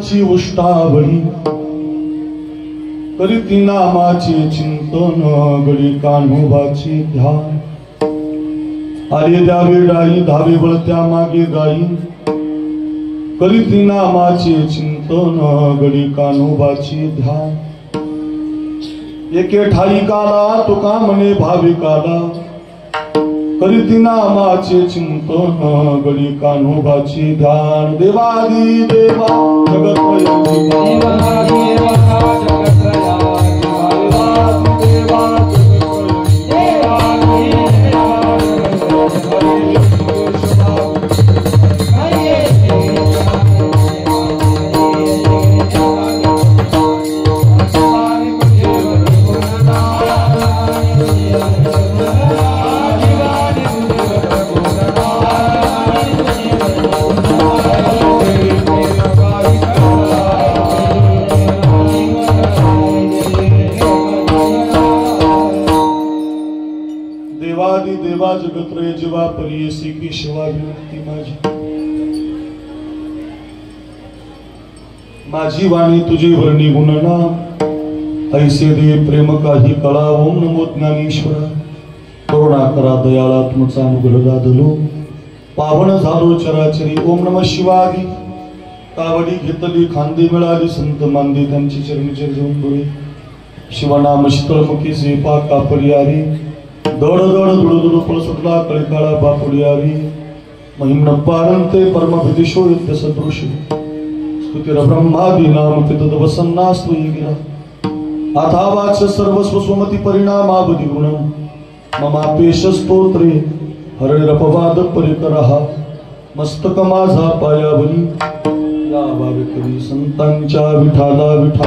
संतांची उष्टावळी करीती नामाचे चिंतन गडी कान्होबाचे ध्यान आले द्यावे डाई धावे वळत्या मागे गाई करीती नामाचे चिंतन गडी कान्होबाचे ध्यान एके ठाई काला तुका म्हणे भाविकाला करीती नामाचे चिंतन गडी कान्होबाचे ध्यान देवादी देवा जगत्रयाची देवा जगत्रय जीवा परियसी की शिवा विनंती माझी वाणी तुझी वर्णी गुणना ऐसे दे प्रेम काही कळा ओम नमो ज्ञानेश्वर करुणा करा दयाळा तुमचा अनुग्रह दादलो पावन झालो चराचरी ओम नमः शिवाय कावडी घेतली खांदी मिळाली संत मांदी त्यांची चरणीचे घेऊन बोले शिवनाम शीतळमुखी सेपा कापडी आली दड दड दुड दुड पळ सुटला कळकाळा बापुडी आली महिम्न पारंते परमभिदिशो युद्ध सदृश स्तुतिर ब्रह्मादी नाम तद वसन्नास्तु गिरा अथावाच सर्वस्व स्वमती परिणामावधी गुण ममापेश स्तोत्रे हरिरपवाद परिकरहा मस्तक माझा पायावली या वारकरी संतांच्या विठाला विठा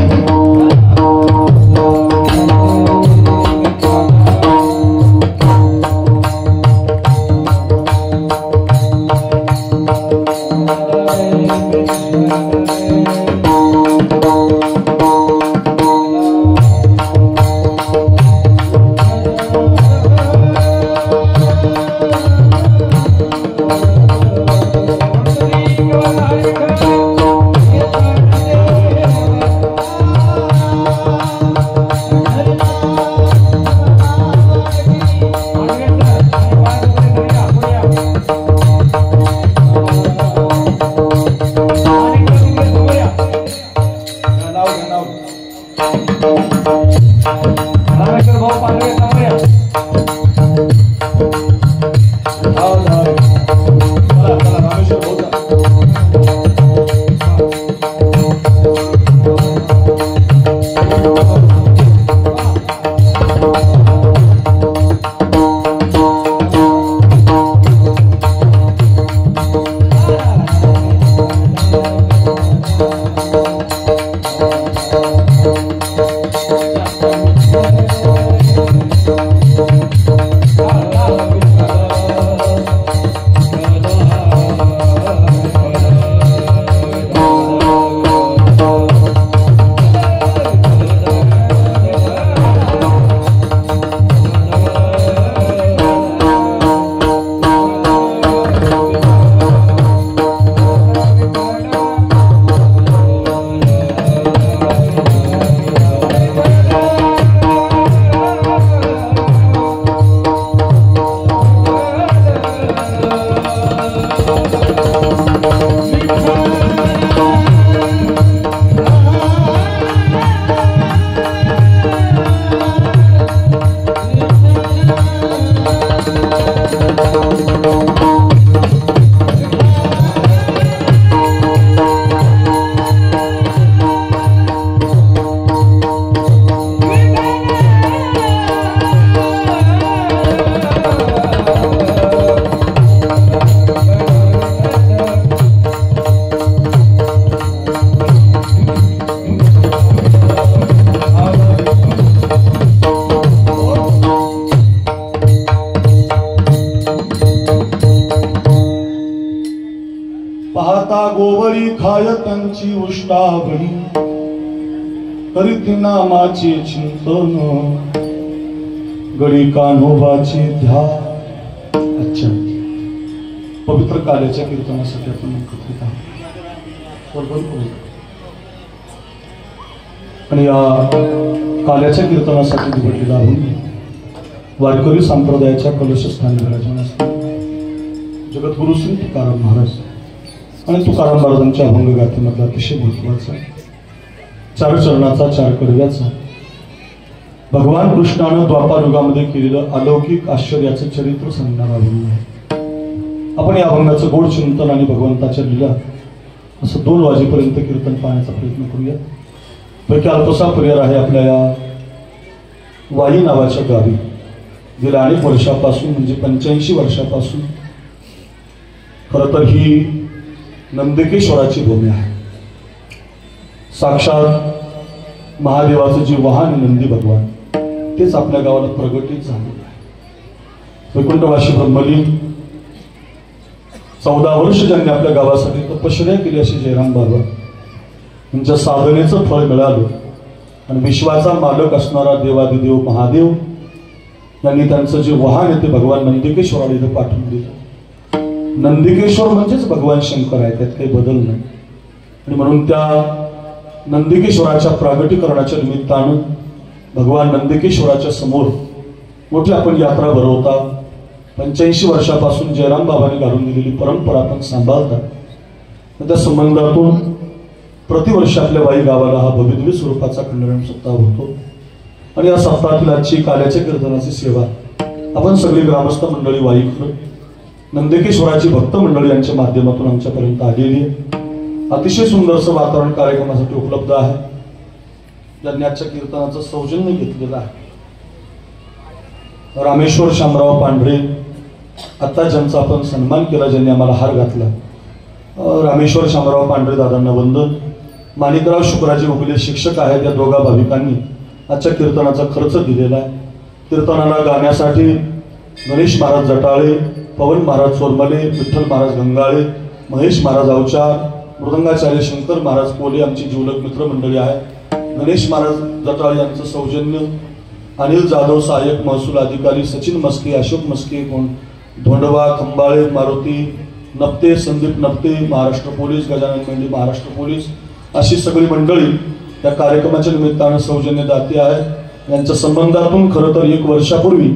गोवरी खायतांची उष्टावळी करीती नामाचे चिंतन गडी कान्होबाचे ध्यान. अच्छा, पवित्र कार्याच्या कीर्तनासाठी आपण एकत्रित आहोत. आणि या काल्याच्या कीर्तनासाठी निवडलेला आहोत वारकरी संप्रदायाच्या कलशस्थानी विराजमान असलेले जगद्गुरु श्री तुकाराम महाराज आणि तुकाराम महाराजांच्या अभंगगाथेमधला अतिशय महत्वाचा चार चरणाचा चार कडव्याचा भगवान कृष्णानं द्वापार युगामध्ये केलेलं अलौकिक आश्चर्याचं चरित्र सांगणारा अभंग आहे. आपण या अभंगाचं गोड चिंतन आणि भगवंताच्या लीला असं 2 वाजेपर्यंत कीर्तन पाहण्याचा प्रयत्न करूया. पैकी अल्पसा पर्याय आहे आपल्या या वाई नावाच्या गावी गेल्या अनेक वर्षापासून म्हणजे 85 वर्षापासून खरं तर ही नंदिकेश्वराची भूमी आहे. साक्षात महादेवाचं जे वाहन नंदी भगवान तेच आपल्या गावाला प्रगटित झालेलं आहे. वैकुंठवासी ब्रह्मलीन 14 वर्ष ज्यांनी आपल्या गावासाठी तपश्चर्या केली अशी जयराम बाबा यांच्या साधनेचं फळ मिळालं आणि विश्वाचा मालक असणारा देवादिदेव महादेव यांनी त्यांचं जे वाहन आहे ते भगवान नंदिकेश्वराला इथं पाठवून दिलं. नंदिकेश्वर म्हणजेच भगवान शंकर आहे, त्यात काही बदल नाही. आणि म्हणून त्या नंदिकेश्वराच्या प्रागटीकरणाच्या निमित्तानं भगवान नंदिकेश्वराच्या समोर मोठी आपण यात्रा भरवता. 85 वर्षापासून जयराम बाबांनी घालून दिलेली परंपरा आपण सांभाळतात. त्या संबंधातून प्रतिवर्षी आपल्या वाई गावाला हा भव्यदिव्य स्वरूपाचा खंडन सप्ताह होतो. आणि या सप्ताहातील आजची काल्याच्या कीर्तनाची सेवा आपण सगळी ग्रामस्थ मंडळी वाईकर नंदिकेश्वराची भक्त मंडळी यांच्या माध्यमातून आमच्यापर्यंत आलेली आहे. अतिशय सुंदरसं वातावरण कार्यक्रमासाठी उपलब्ध आहे. ज्यांनी आजच्या कीर्तनाचं सौजन्य घेतलेलं आहे रामेश्वर शामराव पांढरे, आता ज्यांचा आपण सन्मान केला, ज्यांनी आम्हाला हार घातला, रामेश्वर शामराव पांढरे दादांना वंदन. माणिकराव शुक्राजी उगले शिक्षक आहेत, या दोघा भाविकांनी आजच्या कीर्तनाचा खर्च दिलेला आहे. कीर्तनाला गाण्यासाठी गणेश महाराज जटाळे, पवन महाराज चोरमले, विठ्ठल महाराज गंगाळे, महेश महाराज अवचार, मृदंगाचार्य शंकर महाराज कोले आमची जीवलक मित्रमंडळी आहे. गणेश महाराज जटाळे यांचं सौजन्य, अनिल जाधव सहाय्यक महसूल अधिकारी, सचिन मस्के, अशोक मस्के, धोंडवा, खंबाळे, मारुती नप्ते, संदीप नप्ते, महाराष्ट्र पोलीस, गजानन मेंढे महाराष्ट्र पोलीस, अशी सगळी मंडळी या कार्यक्रमाच्या निमित्तानं सौजन्य दाते आहेत. यांच्या संबंधातून खरं तर 1 वर्षापूर्वी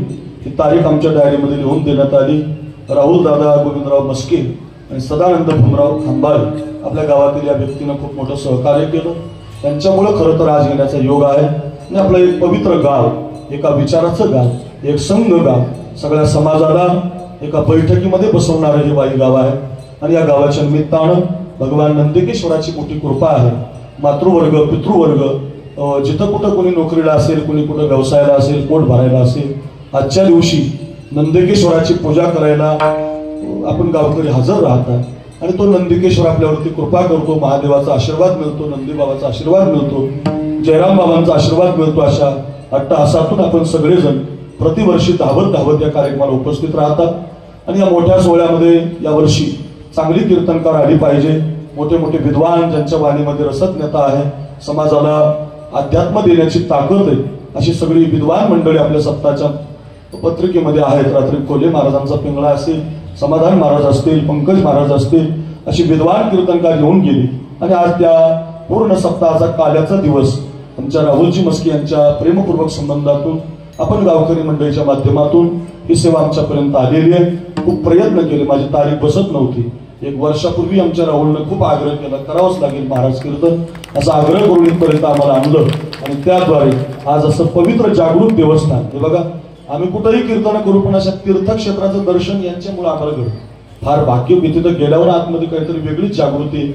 ही तारीख आमच्या डायरीमध्ये लिहून देण्यात आली. राहुल दादा गोविंदराव मस्के आणि सदानंद भीमराव खांबाळे आपल्या गावातील या व्यक्तीनं खूप मोठं सहकार्य केलं. त्यांच्यामुळे खरं तर आज येण्याचा योग आहे. आणि आपलं एक पवित्र गाव, एका विचाराचं गाव, एक संघ गाव, सगळ्या समाजाला एका बैठकीमध्ये बसवणारं हे वाई गाव आहे. आणि या गावाच्या निमित्तानं भगवान नंदिकेश्वराची मोठी कृपा आहे. मातृवर्ग, पितृवर्ग, जिथं कुठं कोणी नोकरीला असेल, कोणी कुठं व्यवसायाला असेल, पोट भरायला असेल, आजच्या दिवशी नंदिकेश्वराची पूजा करायला आपण गावकरी हजर राहतात. आणि तो नंदिकेश्वर आपल्यावरती कृपा करतो, महादेवाचा आशीर्वाद मिळतो, नंदीबाबाचा आशीर्वाद मिळतो, जयराम बाबांचा आशीर्वाद मिळतो. अशा अट्टहासातून आपण सगळेजण प्रतिवर्षी धावत या कार्यक्रमाला उपस्थित राहतात. आणि या मोठ्या सोहळ्यामध्ये यावर्षी चांगली कीर्तनकार आली पाहिजे, मोठे मोठे विद्वान ज्यांच्या वाणीमध्ये रसज्ञता आहे, समाजाला अध्यात्म देण्याची ताकद आहे, अशी सगळी विद्वान मंडळी आपल्या सप्ताहाच्या पत्रिकेमध्ये आहेत. रात्री कोले महाराजांचा पिंगळा असेल, समाधान महाराज असतील, पंकज महाराज असतील, अशी विद्वान कीर्तनकार येऊन गेली. आणि आज त्या पूर्ण सप्ताहाचा काल्याचा दिवस आमच्या राहुलजी मस्के यांच्या प्रेमपूर्वक संबंधातून आपण गावकरी मंडळीच्या माध्यमातून ही सेवा आमच्यापर्यंत आलेली आहे. खूप प्रयत्न केले, माझी तारीख बसत नव्हती. 1 वर्षापूर्वी आमच्या राहुलनं खूप आग्रह केला, करावंच लागेल महाराज कीर्तन, असा आग्रह करून इथपर्यंत आम्हाला आणलं. आणि त्याद्वारे आज असं पवित्र जागृत देवस्थान, हे बघा आम्ही कुठेही कीर्तन करू पण अशा तीर्थक्षेत्राचं दर्शन यांच्यामुळे आम्हाला घडतं. फार भाग्य. तिथं गेल्यावर आतमध्ये काहीतरी वेगळीच जागृती,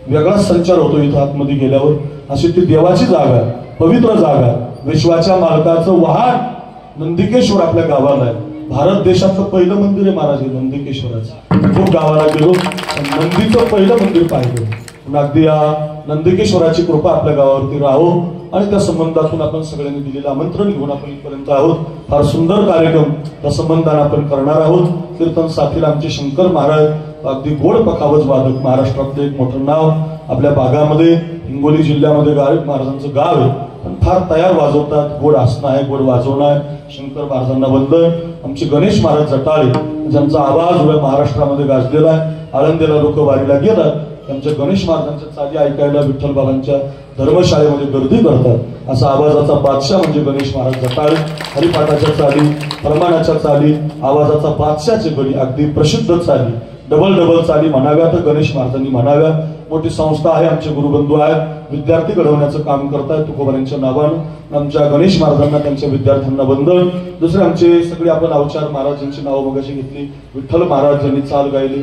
वेगळाच संचार होतो इथं आतमध्ये गेल्यावर. अशी ती देवाची जागा, पवित्र जागा, विश्वाच्या मालकाचं वाहन नंदिकेश्वर आपल्या गावाला आहे. भारत देशातलं पहिलं मंदिर आहे महाराज हे नंदिकेश्वराचं. खूप गावाला गेलो, नंदीचं पहिलं मंदिर पाहिलं. अगदी या नंदिकेश्वराची कृपा आपल्या गावावरती राहो. आणि त्या संबंधातून आपण सगळ्यांनी दिलेलं आमंत्रण घेऊन आपण इथपर्यंत आहोत. फार सुंदर कार्यक्रम त्या संबंधाने आपण करणार आहोत. कीर्तन साथीला आमचे शंकर महाराज, अगदी गोड पखावज वादक, महाराष्ट्रातलं एक मोठं नाव. आपल्या भागामध्ये हिंगोली जिल्ह्यामध्ये गायक महाराजांचं गाव आहे, पण फार तयार वाजवतात, गोड हसणं आहे, गोड वाजवणं आहे. शंकर महाराजांना वंदन. आमचे गणेश महाराज जटाळे ज्यांचा आवाज उभ्या महाराष्ट्रामध्ये गाजलेला आहे. आळंदीला लोक वारीला गेला, त्यांच्या गणेश महाराजांच्या चाली ऐकायला, विठ्ठल बाबांच्या धर्मशाळेमध्ये गर्दी करतात असा आवाजाचा बादशाह म्हणजे गणेश महाराज जटाळ. हरिपाठाच्या चाली, प्रमाणाच्या चाली, आवाजाचा बादशाहचे गडी अगदी प्रसिद्ध चाली, डबल चाली म्हणाव्या तर गणेश महाराजांनी म्हणाव्या. मोठी संस्था आहे, आमचे गुरुबंधू आहेत, विद्यार्थी घडवण्याचं काम करतायत तुकोबारांच्या नावानं. आमच्या गणेश महाराजांना त्यांच्या विद्यार्थ्यांना वंदन. दुसरे आमचे सगळे आपण अवचार महाराजांची नावं मगाशी घेतली. विठ्ठल महाराज ज्यांनी चाल गायली,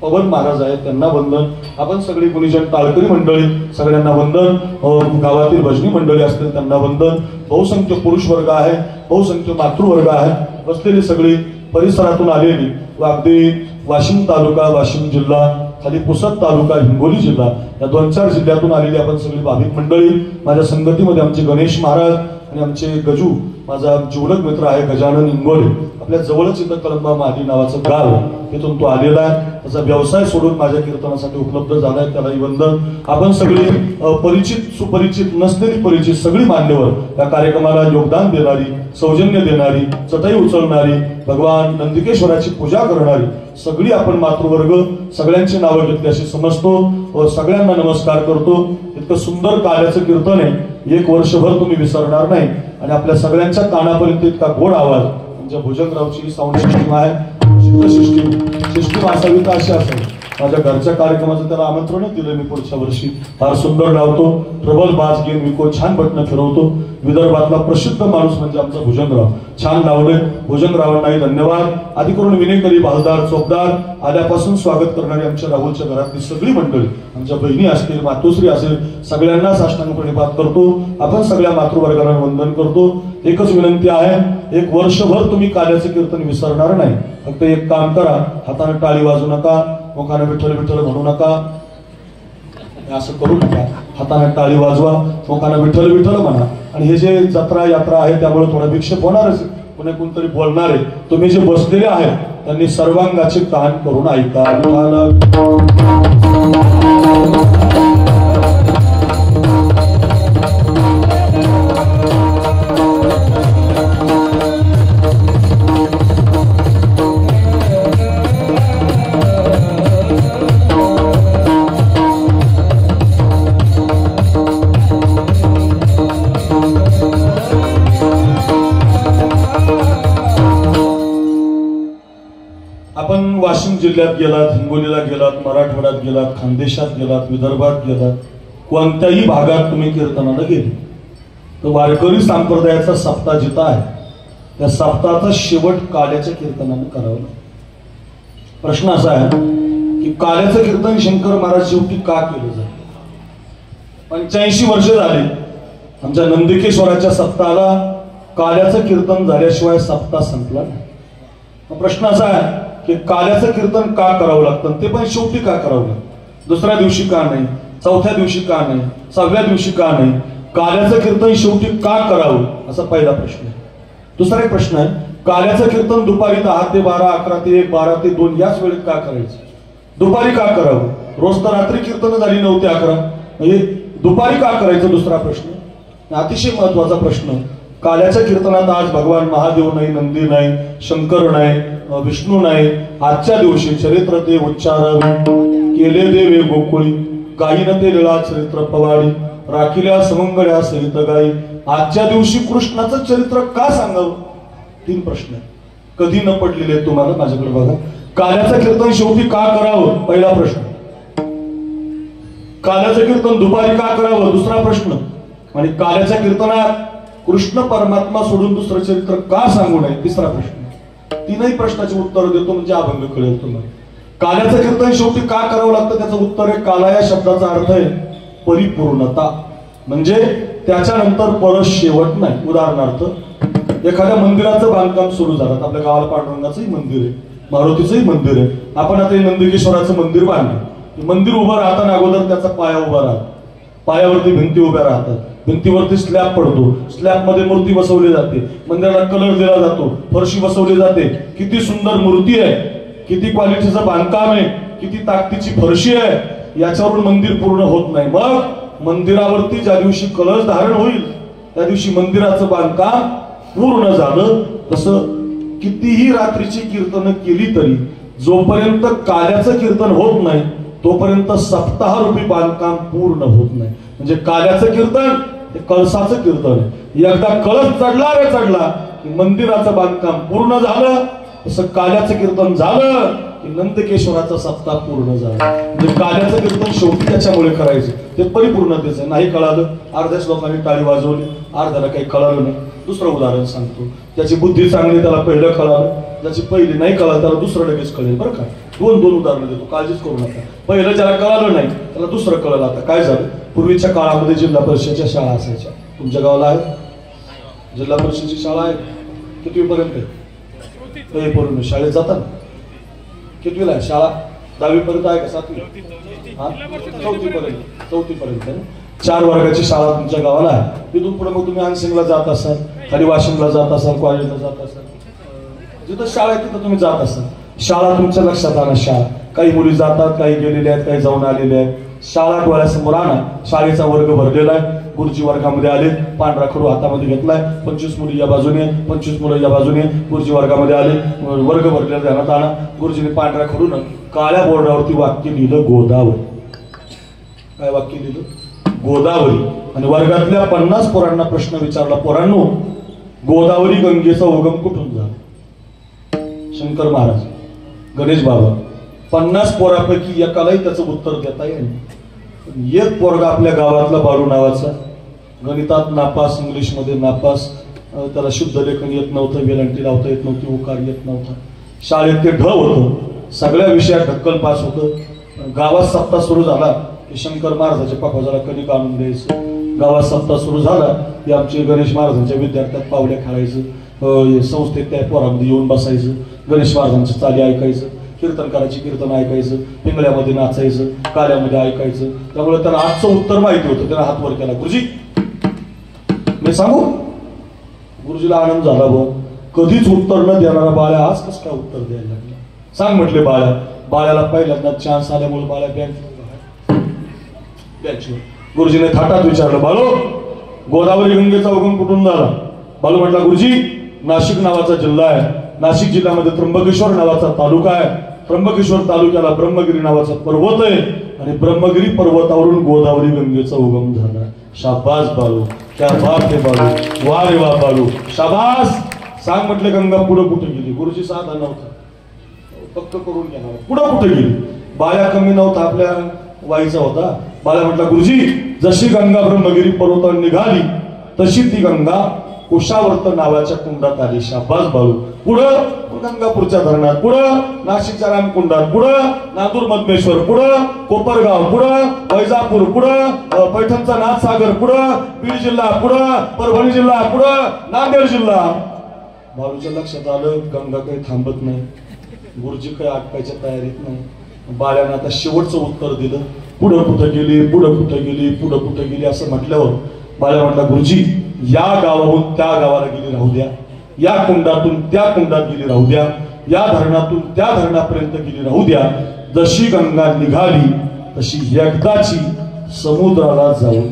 पवन महाराज आहेत त्यांना वंदन. आपण सगळी गुणीजन टाळकरी मंडळी सगळ्यांना वंदन. गावातील भजनी मंडळी असतील त्यांना वंदन. बहुसंख्य पुरुष वर्ग आहे, बहुसंख्य मातृवर्ग आहे, बसलेली सगळी परिसरातून आलेली व अगदी वाशिम तालुका, वाशिम जिल्हा, खाली पुसद तालुका, हिंगोली जिल्हा या 2-4 जिल्ह्यातून आलेली आपण सगळी भाविक मंडळी. माझ्या संगतीमध्ये आमचे गणेश महाराज आणि आमचे गजू, माझा जिवलग मित्र आहे गजानन इंगोले. आपल्या जवळच इथं कलंबा महादी नावाचं गाव, तिथून तो आलेला आहे. त्याचा व्यवसाय सोडून माझ्या कीर्तनासाठी उपलब्ध झालाय, त्यालाही वंदन. आपण सगळी परिचित, सुपरिचित, नसलेली परिचित सगळी मान्यवर या कार्यक्रमाला योगदान देणारी, सौजन्य देणारी, चटई उचलणारी, भगवान नंदिकेश्वराची पूजा करणारी सगळी आपण मातृवर्ग, सगळ्यांची नावं घेतली अशी समजतो व सगळ्यांना नमस्कार करतो. इतकं सुंदर काल्याचं कीर्तन आहे, 1 वर्षभर तुम्ही विसरणार नाही. आणि आपल्या सगळ्यांच्या कानापर्यंत इतका गोड आवाज म्हणजे भोजनरावची ही साऊंड सिस्टीम आहे. सिस्टीम असावी तर अशी असावी. माझ्या घरच्या कार्यक्रमाचं त्याला आमंत्रणच दिलं मी पुढच्या वर्षी. फार सुंदर लावतो, ट्रबल बाज घेऊन विको छान बटणं फिरवतो. विदर्भातला प्रसिद्ध माणूस म्हणजे आमचा भोजनराव, छान लावलंय. भोजनरावांनाही धन्यवाद. आधी करून विनेकरी, बहालदार, चोपदार आल्यापासून स्वागत करणारी आमच्या राहुलच्या घरातली सगळी मंडळी, आमच्या बहिणी असतील, मातोश्री असेल, सगळ्यांना साष्टांग प्रणिपात करतो. आपण सगळ्या मातृवर्गाला वंदन करतो. एकच विनंती आहे, 1 वर्षभर तुम्ही काल्याचं कीर्तन विसरणार नाही. फक्त एक काम करा, हाताने टाळी वाजू नका, मुखाने विठ्ठल विठ्ठल म्हणू नका, असं करू नका. हाताने टाळी वाजवा, मुखाने विठ्ठल विठ्ठल म्हणा. आणि हे जे जत्रा यात्रा आहे त्यामुळे थोडा विक्षेप होणारच, कोणी कोणतरी बोलणार आहे. तुम्ही जे बसलेले आहेत त्यांनी सर्वांगाचे कान करून ऐका. वाशिम जिल्ह्यात गेलात, हिंगोलीला गेलात, मराठवाड्यात गेलात, खानदेशात गेलात, विदर्भात गेलात, कोणत्याही भागात तुम्ही कीर्तनाला गेले तर वारकरी संप्रदायाचा सप्ताह जिथं आहे त्या सप्ताहाचा शेवट काल्याच्या कीर्तनानं करावं. प्रश्न असा आहे की काल्याचं कीर्तन शंकर महाराज शेवटी का केलं जातं? 85 वर्ष झाली आमच्या नंदिकेश्वराच्या सप्ताहाला काल्याचं कीर्तन झाल्याशिवाय सप्ताह संपला नाही. प्रश्न असा आहे की काल्याचं कीर्तन का करावं लागतं, ते पण शेवटी का करावं लागतं? दुसऱ्या दिवशी का नाही, चौथ्या दिवशी का नाही, 6व्या दिवशी का नाही? काल्याचं कीर्तन शेवटी का करावं असा पहिला प्रश्न आहे. दुसरा एक प्रश्न आहे, काल्याचं कीर्तन दुपारी 10 ते 12, 11 ते 1, 12 ते 2 याच वेळेत का करायचं? दुपारी का करावं? रोज तर रात्री कीर्तन झाली 9 ते 11, म्हणजे दुपारी का करायचं? दुसरा प्रश्न. अतिशय महत्वाचा प्रश्न, काल्याच्या कीर्तनात आज भगवान महादेव नाही, नंदी नाही, शंकर नाही, विष्णू नाही. आजच्या दिवशी चरित्र ते उच्चार केले देवे गोकुळी, गायीन ते लीळा चरित्र पवाडी, राखिल्या समंगळ्या सहित गाई. आजच्या दिवशी कृष्णाचं चरित्र का सांगावं? 3 प्रश्न कधी न पडलेले तुम्हाला माझ्याकडे बघा. काल्याचं कीर्तन शेवटी का करावं? पहिला प्रश्न. काल्याचं कीर्तन दुपारी का करावं? दुसरा प्रश्न. आणि काल्याच्या कीर्तनात कृष्ण परमात्मा सोडून दुसरं चरित्र का सांगू नये? तिसरा प्रश्न. 3ही प्रश्नाचे उत्तर देतो म्हणजे अभंग कळेल तुम्हाला. काल्याचं कीर्तन शेवटी का करावं लागतं त्याचं उत्तर आहे, काला या शब्दाचा अर्थ आहे परिपूर्णता, म्हणजे त्याच्यानंतर परत शेवट नाही. उदाहरणार्थ एखाद्या मंदिराचं बांधकाम सुरू झालं, आपल्या गावाला पांडुरंगाचंही मंदिर आहे, मारुतीचंही मंदिर आहे. आपण आता नंदिकेश्वराचं मंदिर बांधलं, मंदिर उभं राहताना अगोदर त्याचा पाया उभा राहतो, पायावरती भिंती उभ्या राहतात, भिंतीवरती स्लॅब पडतो, स्लॅब मध्ये मूर्ती बसवली जाते, मंदिराला कलर दिला जातो, फरशी बसवली जाते. किती सुंदर मूर्ती आहे, किती क्वालिटीचं बांधकाम आहे, किती ताकदीची फरशी आहे, याच्यावरून मंदिर पूर्ण होत नाही. मग मंदिरावरती ज्या दिवशी कलश धारण होईल त्या दिवशी मंदिराचं बांधकाम पूर्ण झालं. तसं कितीही रात्रीची कीर्तन केली तरी जोपर्यंत काल्याचं कीर्तन होत नाही तोपर्यंत सप्ताहरूपी बांधकाम पूर्ण होत नाही. म्हणजे काल्याचं कीर्तन हे कळसाचं कीर्तन आहे. एकदा कळस चढला रे चढला की मंदिराचं बांधकाम पूर्ण झालं. तसं काल्याचं कीर्तन झालं की नंदकेश्वराचा सप्ताह पूर्ण झाला. म्हणजे काल्याचं कीर्तन शेवटी त्याच्यामुळे करायचं ते परिपूर्णतेचं. नाही कळालं अर्ध्याच लोकांनी टाळी वाजवली, अर्ध्याला काही कळालं नाही. दुसरं उदाहरण सांगतो. ज्याची बुद्धी चांगली त्याला पहिलं कळालं, ज्याची पहिली नाही कळालं त्याला दुसरं लगेच कळेल. बरं का, दोन उदाहरणं देतो, काळजीच करू नका. पहिलं ज्याला कळालं नाही त्याला दुसरं कळलं. आता काय झालं, पूर्वीच्या काळामध्ये जिल्हा परिषदेच्या शाळा असायच्या. तुमच्या गावाला आहे जिल्हा परिषदेची शाळा आहे? कितवीपर्यंत आहे? पूर्ण शाळेत जातात. कितवीला आहे शाळा? 10वी पर्यंत आहे का 7वी? हा, 4थी पर्यंत. 4 वर्गाची शाळा तुमच्या गावाला आहे. तिथून पुढे मग तुम्ही अनसिंगला जात असाल, खाली वाशिमला जात असाल, कॉलेजला जात असाल, जिथं शाळा आहे तिथं तुम्ही जात असाल. शाळा तुमच्या लक्षात आणा. शाळा काही मुली जातात, काही गेलेल्या आहेत, काही जाऊन आलेल्या आहेत. शाळा डोळ्यासमोर आणा. शाळेचा वर्ग भरलेला आहे. गुरुजी वर्गामध्ये आले, पांढरा खडू हातामध्ये घेतलाय. 25 मुली या बाजूने, 25 मुलं या बाजूने. गुरुजी वर्गामध्ये आले, वर्ग भरलेला ध्यानात आणा. गुरुजीने पांढऱ्या खडून काळ्या बोर्डावरती वाक्य लिहिलं गोदावरी. काय वाक्य लिहिलं? गोदावरी. आणि वर्गातल्या 50 पोरांना प्रश्न विचारला, पोरांनो गोदावरी गंगेचा उगम कुठून झाला? शंकर महाराज, गणेश बाबा. 50 पोरापैकी एकालाही त्याचं उत्तर देता येईल. एक पोरगा आपल्या गावातला बाळू नावाचा, गणितात नापास, इंग्लिशमध्ये नापास, त्याला शुद्ध लेखन येत नव्हतं, वेलांटी लावता येत नव्हती, उकार येत नव्हता. शाळेत ते ढ होतं, सगळ्या विषयात ढक्कल पास होतं. गावात सप्ताह सुरू झाला की शंकर महाराजाच्या पाखोजाला कणिक आणून द्यायचं. गावात सप्ताह सुरू झाला की आमचे गणेश महाराजांच्या विद्यार्थ्यात पावल्या खेळायचं, संस्थेत त्या पोरामध्ये येऊन बसायचं, गणेश महाराजांच्या चाली ऐकायचं, कीर्तनकाराची कीर्तन ऐकायचं, पिंगळ्यामध्ये नाचायचं, काल्यामध्ये ऐकायचं. त्यामुळे त्याला आजचं उत्तर माहिती होतं. त्याला हात वर केला, गुरुजी मी सांगू? गुरुजीला आनंद झाला. भाऊ कधीच उत्तर न देणारा बाळ्या आज कसं काय उत्तर द्यायला लागला? सांग म्हटले बाळ्या. बाळ्याला पहिल्यांदा चान्स आल्यामुळे बाळ्या बँचवर. गुरुजीने थाटात विचारलं, बाळू गोदावरी गंगेचा उगम कुठून झाला? बाळू म्हटला, गुरुजी नाशिक नावाचा जिल्हा आहे. नाशिक जिल्ह्यामध्ये त्र्यंबकेश्वर नावाचा तालुका आहे. त्र्यंबकेश्वर तालुक्याला ब्रह्मगिरी नावाचा पर्वत आहे आणि ब्रह्मगिरी पर्वतावरून गोदावरी गंगेचा उगम झाला. शाबास बाळू, क्या बात आहे बाळू, वा रे वा बाळू, शाबास. सांग म्हटले गंगा पुढे कुठे गेली? गुरुजी साधा नव्हता, पक्क करून घेणार. पुढे कुठे गेली? बाळ्या कमी नव्हता, आपल्या वाईचा होता. बाळ्या म्हटला, गुरुजी जशी गंगा ब्रह्मगिरी पर्वतावर निघाली तशी ती गंगा कुशावर्त नावाच्या कुंडात आली. शाबास बाळू. पुढं गंगापूरच्या धरणात, पुढं नाशिकच्या रामकुंडात, पुढं नांदूर मधमेश्वर, पुढं कोपरगाव, पुढं वैजापूर, पुढं पैठणचा नाथसागर, पुढं बीड जिल्हा, पुढं परभणी जिल्हा, पुढं नांदेड जिल्हा. बाळूच्या लक्षात आलं गंगा काही थांबत नाही, गुरुजी काही अटकायच्या तयारीत नाही. बाळ्यानं आता शेवटचं उत्तर दिलं, पुढं कुठं गेली, पुढं कुठं गेली, पुढं कुठं गेली असं म्हटल्यावर बाळ्या म्हटला, गुरुजी या गावाहून त्या गावाला गेली राहू द्या, या कुंडातून त्या कुंडात गेली राहू द्या, या धरणातून त्या धरणापर्यंत गेली राहू द्या. जशी गंगा निघाली तशी एकदाची समुद्राला जाऊन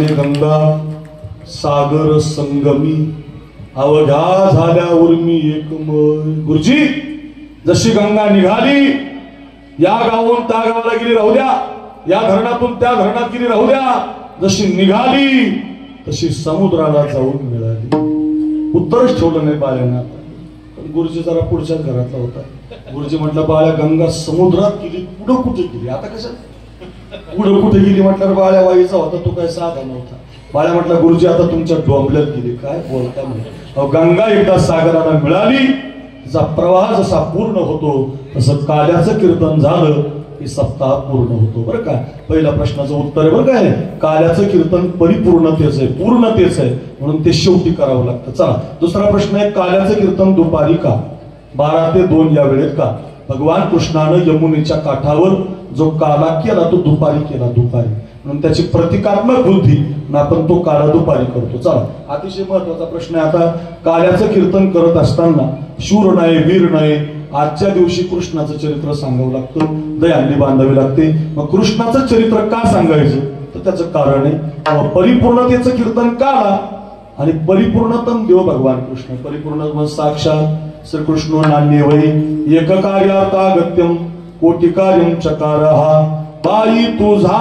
गंगा सागर संगमी अवघ्या झाल्या उर्मी एकमय. गुरुजी जशी गंगा निघाली या गावाहून त्या गावाला गेली राहू द्या, या धरणातून त्या धरणात गेली राहू द्या, जशी निघाली तशी समुद्राला जाऊन मिळाली. उत्तरच ठेवलं नाही बाळ्यानं. पण गुरुजी जरा पुढच्याच घरातला होता. गुरुजी म्हटलं, बाळ्या गंगा समुद्रात गेली, पुढं कुठे गेली? आता कसं पुढं कुठे गेली म्हटलं, बाळ्या वाईचा होता, तो काय साधा नव्हता. बाळ्या म्हटलं, गुरुजी आता तुमच्या डोंबल्यात गेली. काय बोलता म्हणे, गंगा एकदा सागराला मिळाली, तिचा प्रवाह जसा पूर्ण होतो तसं काल्याचं कीर्तन झालं की सप्ताह पूर्ण होतो. बरं का, पहिल्या प्रश्नाचं उत्तर आहे बरं काय, काल्याचं कीर्तन परिपूर्णतेच आहे, पूर्णतेच आहे, म्हणून ते शेवटी करावं लागतं. चला, दुसरा प्रश्न आहे, काल्याचं कीर्तन दुपारी का, 12 ते 2 या वेळेत का? भगवान कृष्णानं यमुनेच्या काठावर जो काला केला तो दुपारी केला, दुपारी, म्हणून त्याची प्रतिकात्मक बुद्धी आपण तो काला दुपारी करतो. चला, अतिशय महत्वाचा प्रश्न आहे. आता काल्याचं कीर्तन करत असताना शूर नाही, वीर नाही, आजच्या दिवशी कृष्णाचं चरित्र सांगावं लागतं, दयांनी बांधावी लागते. मग कृष्णाचं चरित्र का सांगायचं, तर त्याचं कारण आहे परिपूर्णतेचं कीर्तन काला आणि परिपूर्णतम देव भगवान कृष्ण. परिपूर्ण साक्षात श्रीकृष्ण नान्ये वै एक कार्यार्थागत्यम कोटी कार्यम चकारहा बाई तुझा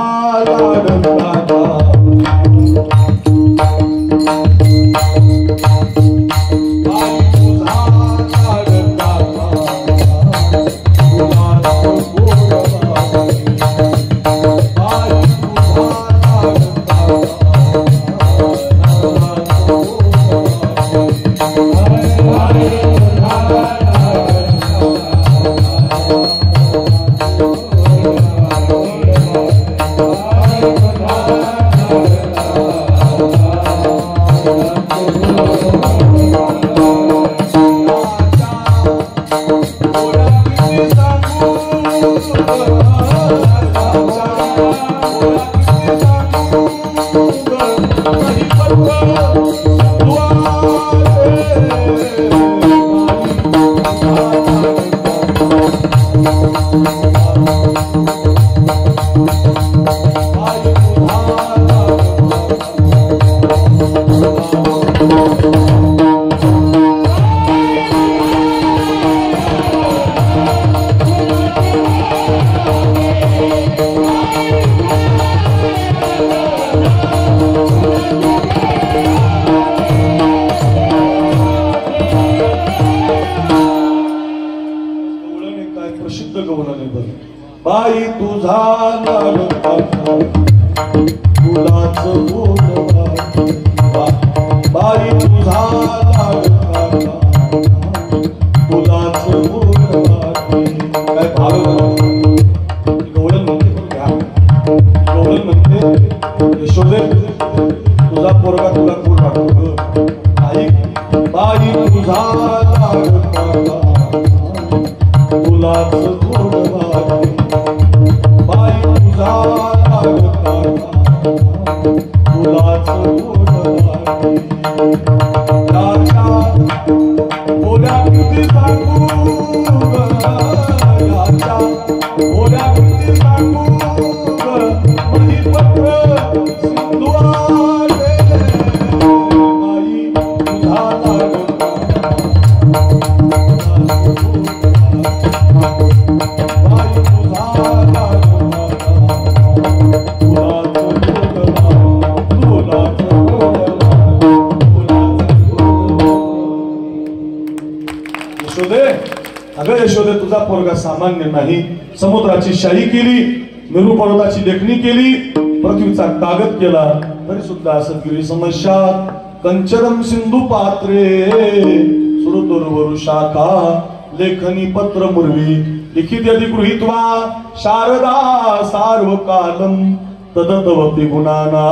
बाई तुझा बाई तुझा काय भाव गवळण म्हणते, गवळण म्हणते यशोदे तुझा पोरगा तुला कोण वाटतो आई, बाई तुझा तुलाच गोड वाटे, बाई तुझा तुलाच गोड वाटे. राजा बोल्या किती सांगू, राजा बोल्या किती सांगू, मनी पत्र सिंधू आले, बाई तुझा अगं यशोदे तुझा पोरगा सामान्य नाही, समुद्राची शाही केली, मेरू पर्वताची लेखणी केली, पृथ्वीचा कागद केला, तरी सुद्धा असं गिरी समस्या कंचरम सिंधू पात्रे सुरतोरवरु शाखा लेखनी पत्र मुर्वी लिखित यदि गृहीत्वा शारदा सार्वकालम तदतवती गुणाना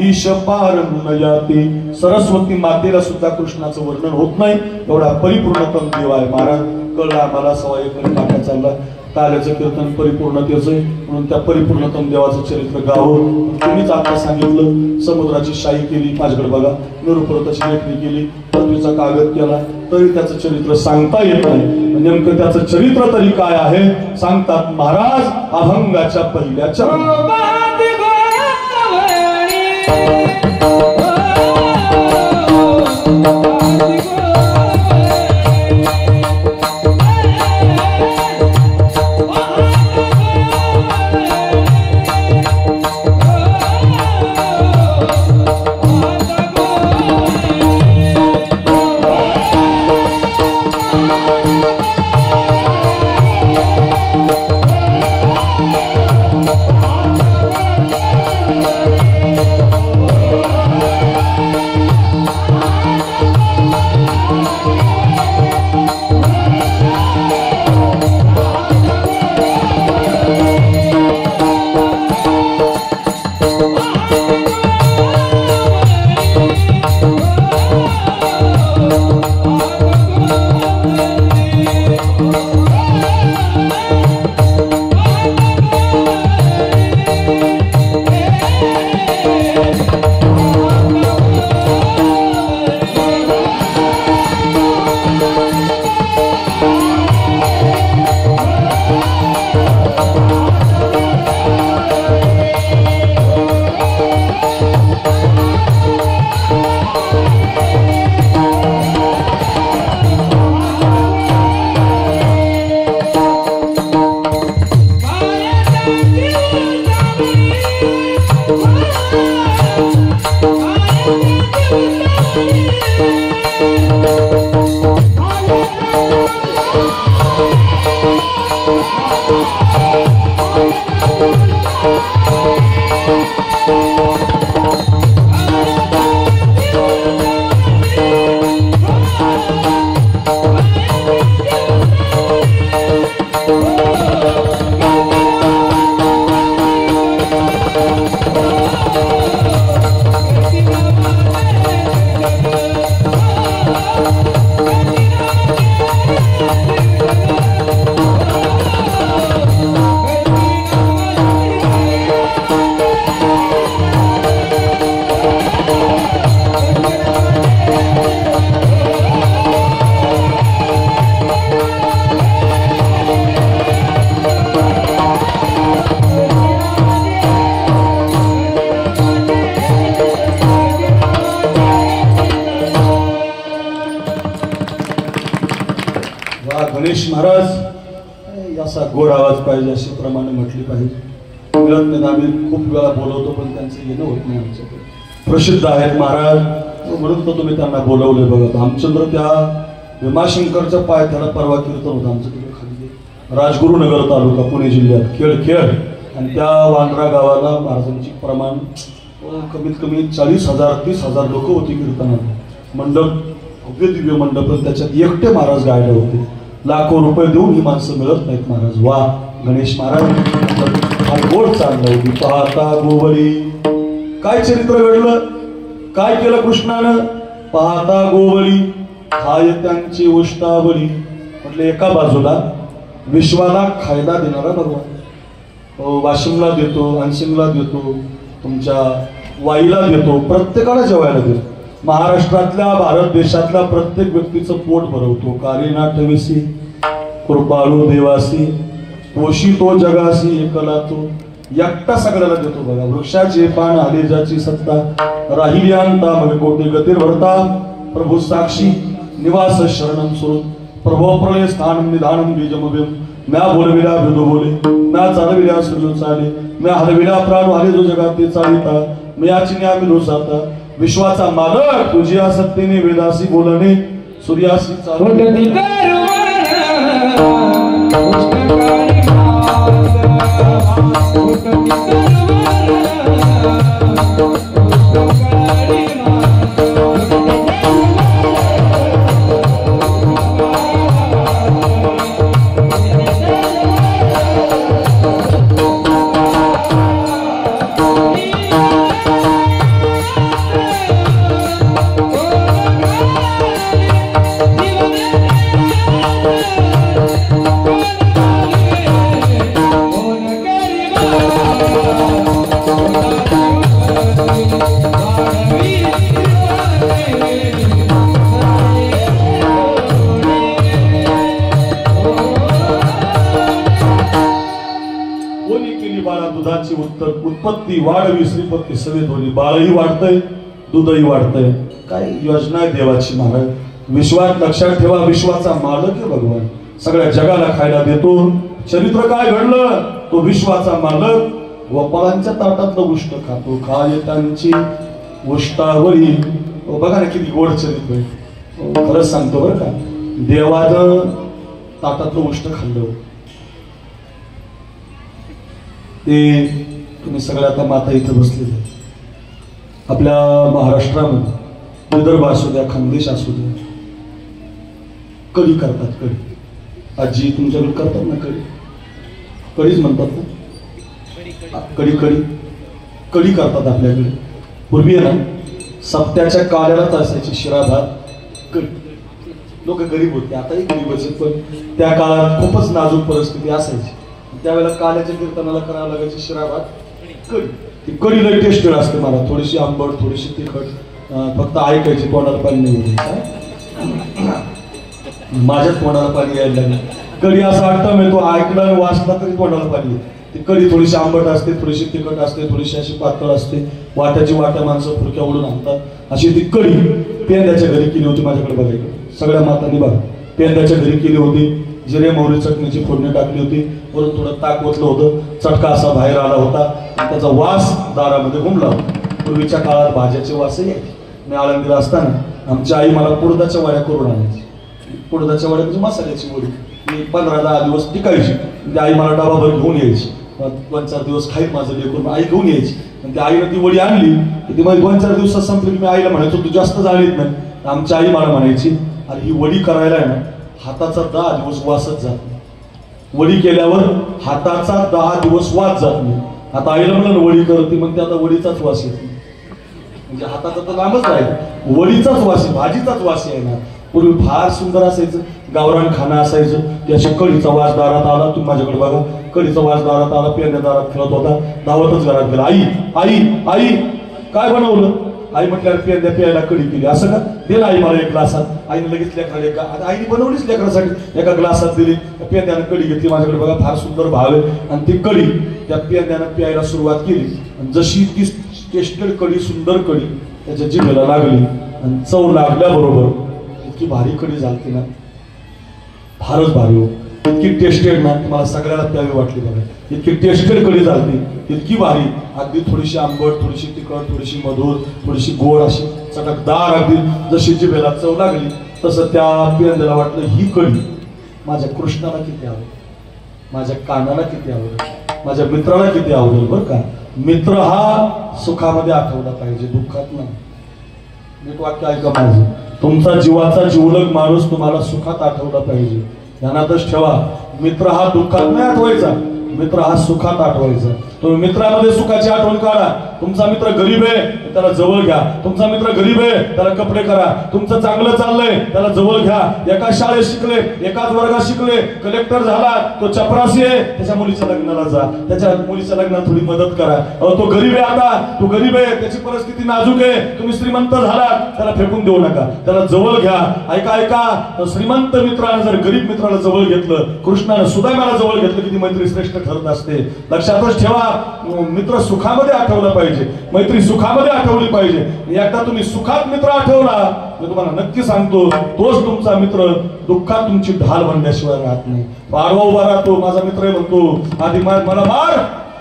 ईश पारम न जाती. सरस्वती मातेला सुद्धा कृष्णाचं वर्णन होत नाही, एवढा परिपूर्णतम देव आहे. महाराज कळला मला, सवा एक टाका चालला, काल्याचं कीर्तन परिपूर्णतेचं आहे, म्हणून त्या परिपूर्णतम देवाचं चरित्र गावं. तुम्हीच आता सांगितलं, समुद्राची शाही केली, माझ्याकडे बघा, मेरुपर्वताची लेखणी केली, पृथ्वीचा कागद केला, तरी त्याचं चरित्र सांगता येत नाही. नेमकं त्याचं चरित्र तरी काय आहे सांगतात महाराज अभंगाच्या पहिल्या चरणात. वा गणेश महाराज असा गोड आवाज पाहिजे असे प्रमाणे म्हटली पाहिजे. मिळत नाही, आम्ही खूप वेळा बोलवतो पण त्यांचं येणं होत नाही आमच्याकडे. प्रसिद्ध आहेत महाराज म्हणून तर तुम्ही त्यांना बोलवले. बघा भामचंद्र त्या भीमाशंकरच्या पाय त्याला परवा कीर्तन होतं आमचं तिकडे खाली राजगुरुनगर तालुका पुणे जिल्ह्यात खेळ आणि त्या वांद्रा गावाला महाराजांची प्रमाण कमीत कमी 40,000 30,000 लोक होती कीर्तनाला. मंडप भव्य दिव्य मंडप, त्याच्यात एकटे महाराज गायले होते. लाखो रुपये देऊन ही माणसं मिळत नाहीत महाराज. वा गणेश महाराज गोड चाललं होती. पाहता गोवरी काय चरित्र घडलं, काय केलं कृष्णानं. पाहता गोवरी हाय त्यांची उष्टावली. म्हटलं एका बाजूला विश्वाला खायला देणारा भगवान, वाशिमला देतो, अनसिंगला देतो, तुमच्या वाईला देतो, प्रत्येकाला जेवायला देतो. महाराष्ट्रातल्या भारत देशातल्या प्रत्येक व्यक्तीचं पोट भरवतो. कारीना ठविसी कृपाळू देवासी पोषितो जगासी एकला तो. एकटा सगळ्याला देतो. बघा वृक्षाचे पान आलेजाची सत्ता राहिल्यांता मग कोटी गतीर भरता. प्रभू साक्षी निवास शरणम सुरू प्रभो प्रलय स्थानम निधानम बीजमव्यम. म्या बोलविला भेदो बोले, म्या चालविला सूर्य चाले, म्या हलविला प्राण हले जो जगात ते चालिता. म्याची न्या मिलो साता विश्वाचा मालक तुझ्या सत्तेने वेदासी बोलणे सूर्यासी चालू. उत्पत्ती वाढवी श्रीपती सवेत होली. बाळही वाढतंय, दूधही वाढतंय. काय योजना आहे देवाची महाराज. विश्वात लक्षात ठेवा, विश्वाचा मालक आहे भगवान. सगळ्या जगाला खायला देतो. चरित्र काय घडलं, तो विश्वाचा मालक गोपाळांच्या ताटातलं उष्ट खातो. खाय त्यांची उष्टावरी. बघा ना किती गोड चरित्र आहे. खरंच सांगतो बरं का, देवानं ताटातलं उष्ट खाल्लं. ते तुम्ही सगळ्या आता माता इथं बसलेले आपल्या महाराष्ट्रामध्ये विदर्भ असू द्या, खानदेश असू द्या, कढी करतात. कढी आजी तुमच्याकडे करतात ना, कढीच म्हणतात ना, कढी करतात आपल्याकडे. पूर्वी आहे ना सप्त्याच्या काल्यालाच असायची शिरा भात कढी. लोक गरीब होते, आताही गरीब असेल, पण त्या काळात खूपच नाजूक परिस्थिती असायची. त्यावेळेला काल्याच्या कीर्तनाला करावं लागायची शिरा भात कढी. ती कढी लई टेस्टेड असते. मला थोडीशी आंबट, थोडीशी तिखट, फक्त ऐकायची, तोंडाला पाणी नाही माझ्या तोंडाला पाणी यायला लागलं. कढी असं वाटतं मी तो ऐकला आणि वाचला तरी तोंडाला पाणी. ती कढी थोडीशी आंबट असते, थोडीशी तिखट असते, थोडीशी अशी पातळ असते. वाट्याची वाट्या माणसं फुरक्या ओढून आणतात. अशी ती कढी पेंद्याच्या घरी केली होती. माझ्याकडे बघायला सगळ्या मातांनी बघा पेंद्याच्या घरी केली होती. जिरे मोहरी चटणीची फोडणी टाकली होती. वरून थोडं ताक ओतलं होतं. चटका असा बाहेर आला होता आणि त्याचा वास दारामध्ये घुमला. पूर्वीच्या काळात भाज्याचे वासही यायचे. मी आळंदीला असताना आमची आई मला कुडदाच्या वड्या करून आणायची. कुडदाच्या वड्या म्हणजे मसाल्याची वडी. मी 15-10 दिवस टिकायची. ती आई मला डबाभर घेऊन यायची. 2-4 दिवस खाईत माझं लेकरून आई घेऊन यायची. आणि त्या आईनं ती वडी आणली की ती माझी 2-4 दिवसात संपली. मी आईला म्हणायचो तू जास्त जाणीत नाही. आमची आई मला म्हणायची अरे ही वडी करायला आहे ना हाताचा 10 दिवस वासच जात नाही. वडी केल्यावर हाताचा 10 दिवस वास जात नाही. आता आईला म्हणलं वडी करते म्हणते आता वडीचाच वास येत नाही. म्हणजे हाताचा तर नामच आहे, वडीचाच वास आहे, भाजीचाच वास आहे ना. पूर्वी फार सुंदर असायचं. गावरान खाणं असायचं. त्याच्या कढीचा वास दारात आला. तुम्ही माझ्याकडे बघा, कढीचा वास दारात आला. पेंद्या दारात खेळत होता. धावतच घरात गेला. आई आई आई काय बनवलं. आई म्हटल्यावर पेंद्या प्यायला कढी केली. असं का दे ना आई मला एक ग्लासात. आईने लगेच लेकराला आईने बनवलीच लेकरासाठी एका ग्लासात दिली. पेंद्यानं कढी घेतली. माझ्याकडे बघा फार सुंदर भाव आहे. आणि ती कढी त्या पेंद्यानं प्यायला सुरुवात केली. आणि जशी ती टेस्टेड कढी, सुंदर कढी त्याच्या जिभेला लागली आणि चव लागल्याबरोबर इतकी भारी कढी झालती ना. फारच भारी हो. इतकी टेस्टेड ना तुम्हाला सगळ्याला प्यावी वाटली बघा. इतकी टेस्टेड कढी झाली, इतकी भारी. अगदी थोडीशी आंबट, थोडीशी तिखट, थोडीशी मधुर, थोडीशी गोड, अशी चटकदार. अगदी जशी जिभेला चव लागली तसं त्या पेंद्याला वाटलं ही कढी माझ्या कृष्णाला किती आवडेल, माझ्या कानाला किती आवडेल, माझ्या मित्राला किती आवडेल. बरं का, मित्र हा सुखामध्ये आठवला पाहिजे, दुःखात नाही. नीट वाक्य ऐका माझं. तुमचा जीवाचा जीवलग माणूस तुम्हाला सुखात आठवला पाहिजे. ध्यानातच ठेवा, मित्र हा दुःखात नाही आठवायचा, मित्र हा सुखात आठवायचा. तुम्ही मित्रामध्ये सुखाची आठवण काढा. तुमचा मित्र गरीब आहे त्याला जवळ घ्या. तुमचा मित्र गरीब आहे त्याला कपडे करा. तुमचं चांगलं चाललंय त्याला जवळ घ्या. एका शाळेत शिकले, एकाच वर्गात शिकले, कलेक्टर झाला, तो चपरासी आहे, त्याच्या मुलीच्या लग्नाला जा, त्याच्या मुलीच्या लग्नात थोडी मदत करा. तो गरीब आहे, आता तो गरीब आहे, त्याची परिस्थिती नाजूक आहे, तुम्ही श्रीमंत झाला, त्याला फेकून देऊ नका, त्याला जवळ घ्या. ऐका ऐका, श्रीमंत मित्रानं जर गरीब मित्राला जवळ घेतलं, कृष्णानं सुदामाला जवळ घेतलं, किती मैत्री श्रेष्ठ ठरत असते. लक्षातच ठेवा, मित्र सुखामध्ये आठवला पाहिजे, मैत्री सुखामध्ये आठवली पाहिजे. एकदा तुम्ही सुखात मित्र आठवला, मी तुम्हाला नक्की सांगतो, तोच तुमचा मित्र दुःखात तुमची ढाल बनल्याशिवाय राहत नाही. पारवा उभा राहतो, माझा मित्र म्हणतो आधी मला मार,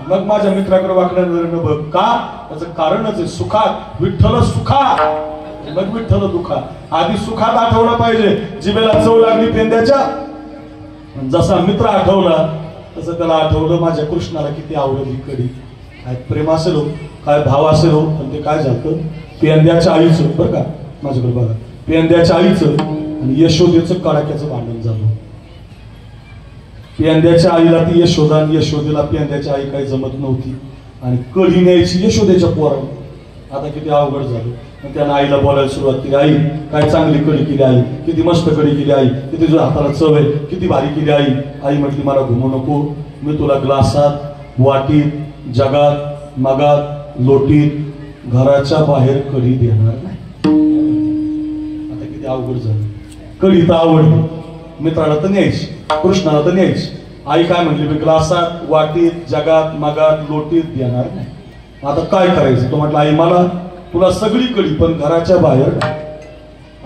मग माझ्या मित्राकडे वाकड्या नजरेनं बघ. का? त्याचं कारणच आहे, सुखात विठ्ठल सुखा, मग विठ्ठल दुखा. आधी सुखात आठवला पाहिजे. जिभेला चव लागली पेंद्याच्या, जसा मित्र आठवला तसं त्याला आठवलं माझ्या कृष्णाला किती आवडली कढी. काय प्रेम असेल हो, काय भाव असेल हो, पण ते काय झालं, पेंद्याच्या आईचं, बरं का माझ्याकडे बघा, पेंद्याच्या आईचं आणि यशोदेचं कडाक्याचं भांडण झालं. पेंद्याच्या आईला ती यशोदा, आणि यशोदेला पेंद्याची आई काही जमत नव्हती, आणि कढी न्यायची यशोदेच्या पोराला. आता किती अवघड झालं. मग त्यानं आईला बोलायला सुरुवात केली, आई काय चांगली कढी केली, आई किती मस्त कढी केली, आई किती तुझ्या हाताला चव आहे, किती भारी केली आई. आई म्हटली मला घुमू नको, मी तुला ग्लासात, वाटीत, जगात, मगात, लोटीत, घराच्या बाहेर कढी देणार नाही. आता किती अवघड झालं. कढी तर आवडली, मित्राला तर न्यायची, कृष्णाला तर न्यायची. आई काय म्हटली, मी ग्लासात, वाटीत, जगात, मगात, लोटीत देणार नाही. आता काय करायचं? तो म्हटलं आई मला तुला सगळी कढी, पण घराच्या बाहेर.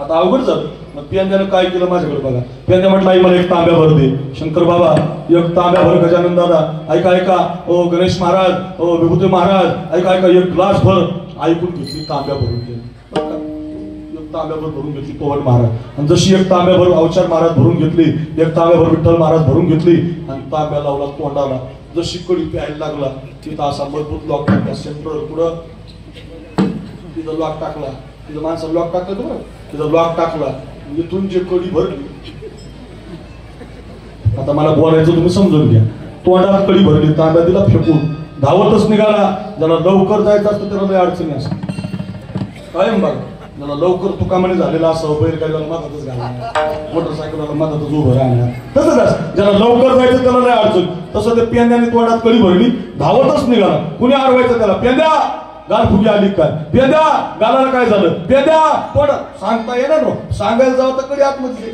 आता अवघड झालं. मग पेंद्यानं काय केलं माझ्याकडे बघा. पेंद्या म्हटलं आई मला एक तांब्याभर दे. शंकर बाबा एक तांब्याभर, गजानन दादा ऐका ऐका, ओ गणेश महाराज, ओ विभूती महाराज ऐका ऐका, एक ग्लास भर. ऐकून घेतली, तांब्या भरून गेली. एक तांब्याभर भरून घेतली पवन महाराज, आणि जशी एक तांब्याभर अवचार महाराज भरून घेतली, एक तांब्याभर विठ्ठल महाराज भरून घेतली, आणि तांब्या लावला तोंडाला. जशी कढी प्यायला लागला, तिथं असा मजबूत लॉक टाकला सेंटर पुढं, तिथं लॉक टाकला, तिथं माणसाला लॉक टाकलं बरं, तिथं लॉक टाकला, इथून जे कढी भरली. आता मला बोलायचं तुम्ही समजून घ्या. तोंडात कढी भरली, तांब्या दिला फेकून, धावतच निघाला. ज्याला लवकर जायचं असतं त्याला लय अडचणी असतात. कायम बघा, ज्याला लवकर तुकामणी झालेला असं, बैलगाडीला मधातच घालणार, मोटरसायकलला मधातच उभं राहणार, तसंच असं ज्याला लवकर जायचं त्याला लय अडचण. तसं ते पेंद्याने तोंडात कढी भरली, धावतच निघाला. कुणी अडवायचं त्याला, पेंद्या गाल फुगी आली काय, पेंद्या गालाला काय झालं, पेंद्या तोंड सांगता येणार ना, सांगायला जावं तर कढी आतमध्ये.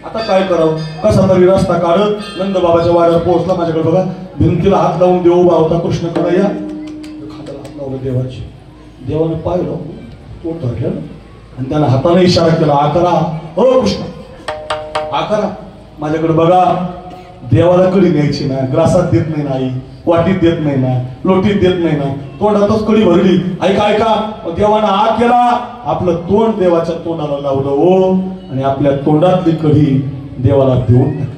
आता काय करावं, कसा तरी रस्ता काढत नंद बाबाच्या वाड्यावर पोहोचला. माझ्याकडे बघा, भिंतीला हात लावून देव उभा होता, कृष्ण कडे या. हाताला हात लावला देवाची, देवाने पाहिलं, तो धरलं, आणि त्यानं हाताने इशारा केला, आकरा हो कृष्ण आकरा. माझ्याकडे बघा, देवाला कढी न्यायची ना, ग्लासात देत नाही ना आई, वाटीत देत नाही ना, लोटीत देत नाही ना, तोंडातच कढी भरली. ऐका ऐका, देवानं आ केला, आपलं तोंड देवाच्या तोंडाला लावलं हो, आणि आपल्या तोंडातली कढी देवाला देऊन टाकली.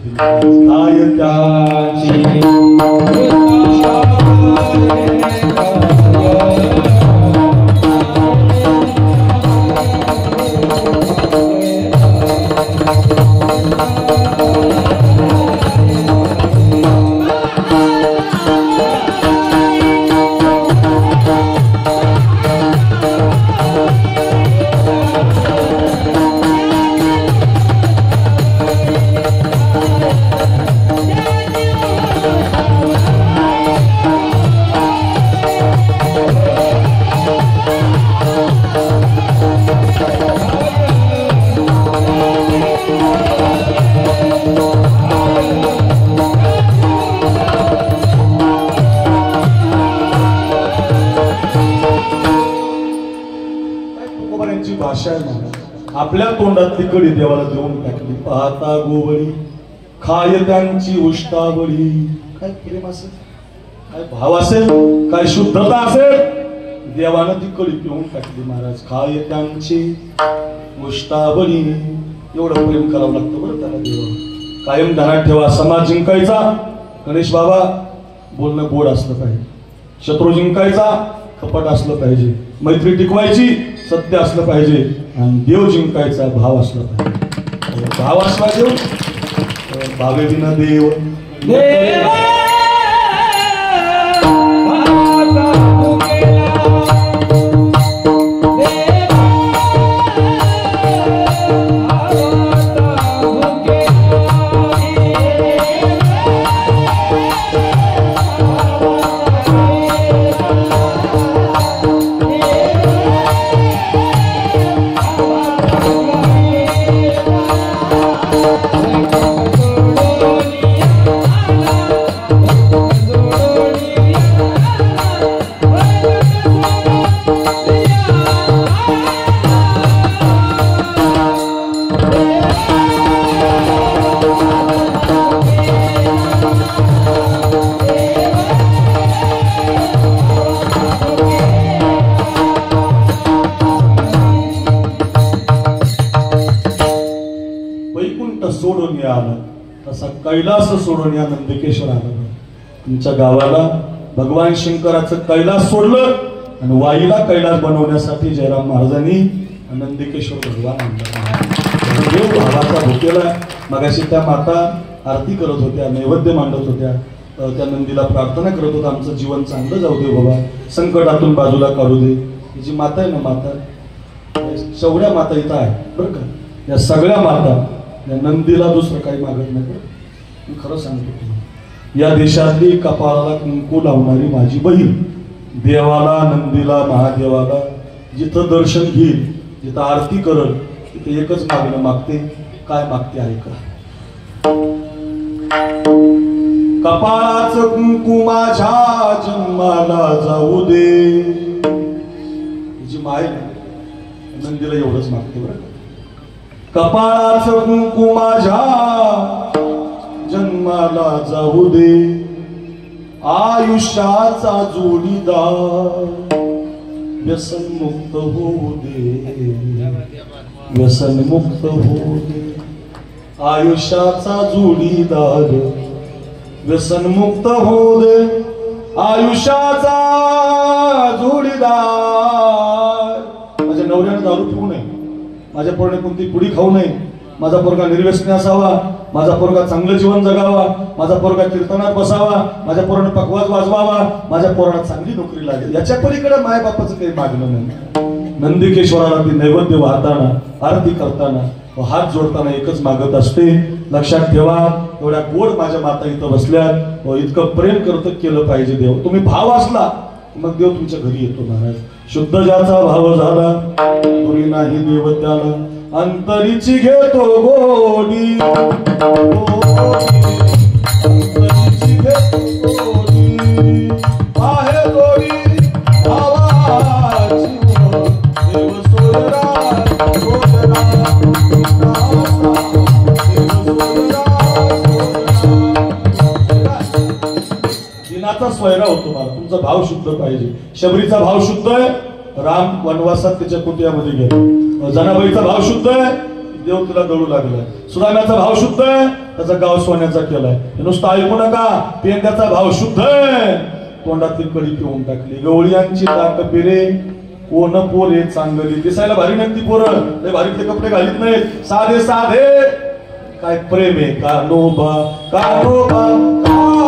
आपल्या तोंडातली कढी देवाला देऊन टाकली. पाहता गोवळी खाय त्यांची उष्टावळी. काय प्रेम असेल, काय भाव असेल, काय शुद्धता असेल, देवानं ती कळी पिऊन टाकली महाराज. खाय त्यांची उष्टावळी. एवढं प्रेम करावं लागतं बरं त्याला देवा. कायम ध्यानात ठेवा, समाज जिंकायचा गणेश बाबा बोलणं गोड असलं पाहिजे, शत्रू जिंकायचा कपट असलं पाहिजे, मैत्री टिकवायची सत्य असलं पाहिजे, आणि देव जिंकायचा भाव असला पाहिजे. भाव असला देव, भावे विना देव. सोडून या आला तसा कैलास सोडून या नंदिकेश्वर आला. तुमच्या गावाला भगवान शंकराचं कैलास सोडलं आणि वाईला कैलास बनवण्यासाठी जयराम महाराजांनी नंदिकेश्वर भगवान आणला. देव भावाचा भुकेला. मगाशी त्या माता आरती करत होत्या, नैवेद्य मांडत होत्या, त्या नंदीला प्रार्थना करत होत्या, आमचं जीवन चांगलं जाऊ दे बाबा, संकटातून बाजूला काढू दे. ही जी माता आहे ना, माता शेवड्या माता इथं आहे बरं का. या सगळ्या माता या नंदीला दुसरं काही मागत नाही. मी खरं सांगतो तुम्हाला, या देशातली कपाळाला कुंकू लावणारी माझी बहीण देवाला, नंदीला, महादेवाला जिथं दर्शन घेईल, जिथं आरती करल, तिथे एकच मागणं मागते. काय मागते ऐका. कपाळाचं कुंकू माझ्या जन्माला जाऊ दे. जी माय नंदीला एवढंच मागते बरं. कपाळाचं कुंकू माझ्या जन्माला जाऊ दे, आयुष्याचा जोडीदार व्यसनमुक्त होऊ दे, व्यसनमुक्त होऊ दे. आयुष्याचा जोडीदार व्यसनमुक्त होऊ दे, आयुष्याचा जोडीदार. माझ्या नवऱ्याने दारू पिऊ नये, माझ्या पोराने कोणती पुडी खाऊ नये, माझा पोरगा निर्व्यसनी असावा, माझा पोरगा चांगलं जीवन जगावा, माझा पोरगा कीर्तनात बसावा, माझ्या पोराने पकवाज वाजवावा, माझ्या पोराला चांगली नोकरी लागेल. याच्या पलीकडे मायबापाचं काही मागणं नाही. नंदिकेश्वराला ती नैवेद्य वाहताना, आरती करताना, हात जोडताना एकच मागत असते. लक्षात ठेवा, एवढ्या गोड माझ्या माता इथं बसल्यात, इतकं प्रेम करत केलं पाहिजे देव. तुम्ही भाव असला मग देव तुमच्या घरी येतो महाराज. शुद्ध ज्याचा भाव झाला दुरी नाही देव त्याला, अंतरीची घेतो गोडी, अंतरीची घेतो गोडी, आहे गोडी भावाची देव सोयरा, दिनाचा सोयरा होतो मला. तुमचा भाव शुद्ध पाहिजे. शबरीचा भाव शुद्ध आहे, राम वनवासात त्याच्या कुटियामध्ये गेला. जनाबाईचा भाव शुद्ध आहे, देव तिला दळू लागलाय. सुदाम्याचा भाव शुद्ध आहे, त्याचा गाव सोन्याचा केलाय. नुसतं ऐकू नका, पेंड्याचा भाव शुद्ध आहे, तोंडातली कडी पिऊन टाकली. गवळ्यांची ताक पिरे कोण पोरे चांगली. दिसायला भारी नाही ती पोरं, लय भारीतले कपडे घालीत नाहीत, साधे साधे. काय प्रेम आहे कानोबा, कानोबा, कानोबा.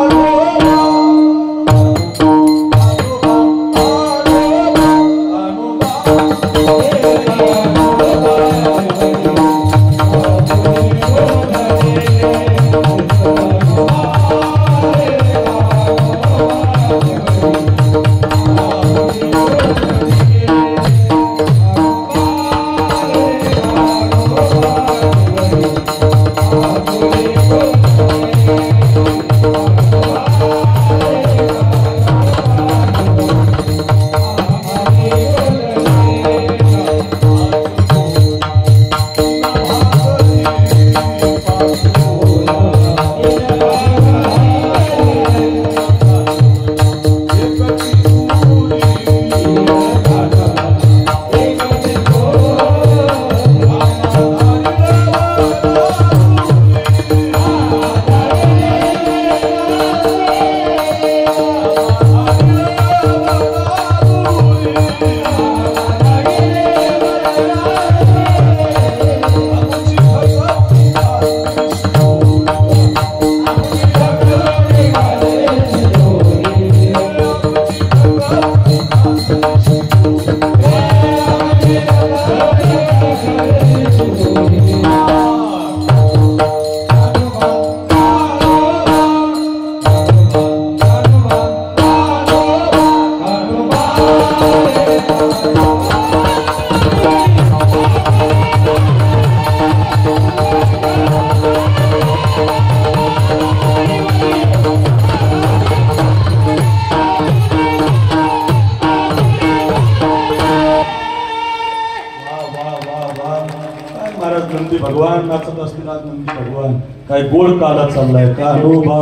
नाचत असतील आज नंदी भगवान. काय गोड काला चाललाय. कान्होबा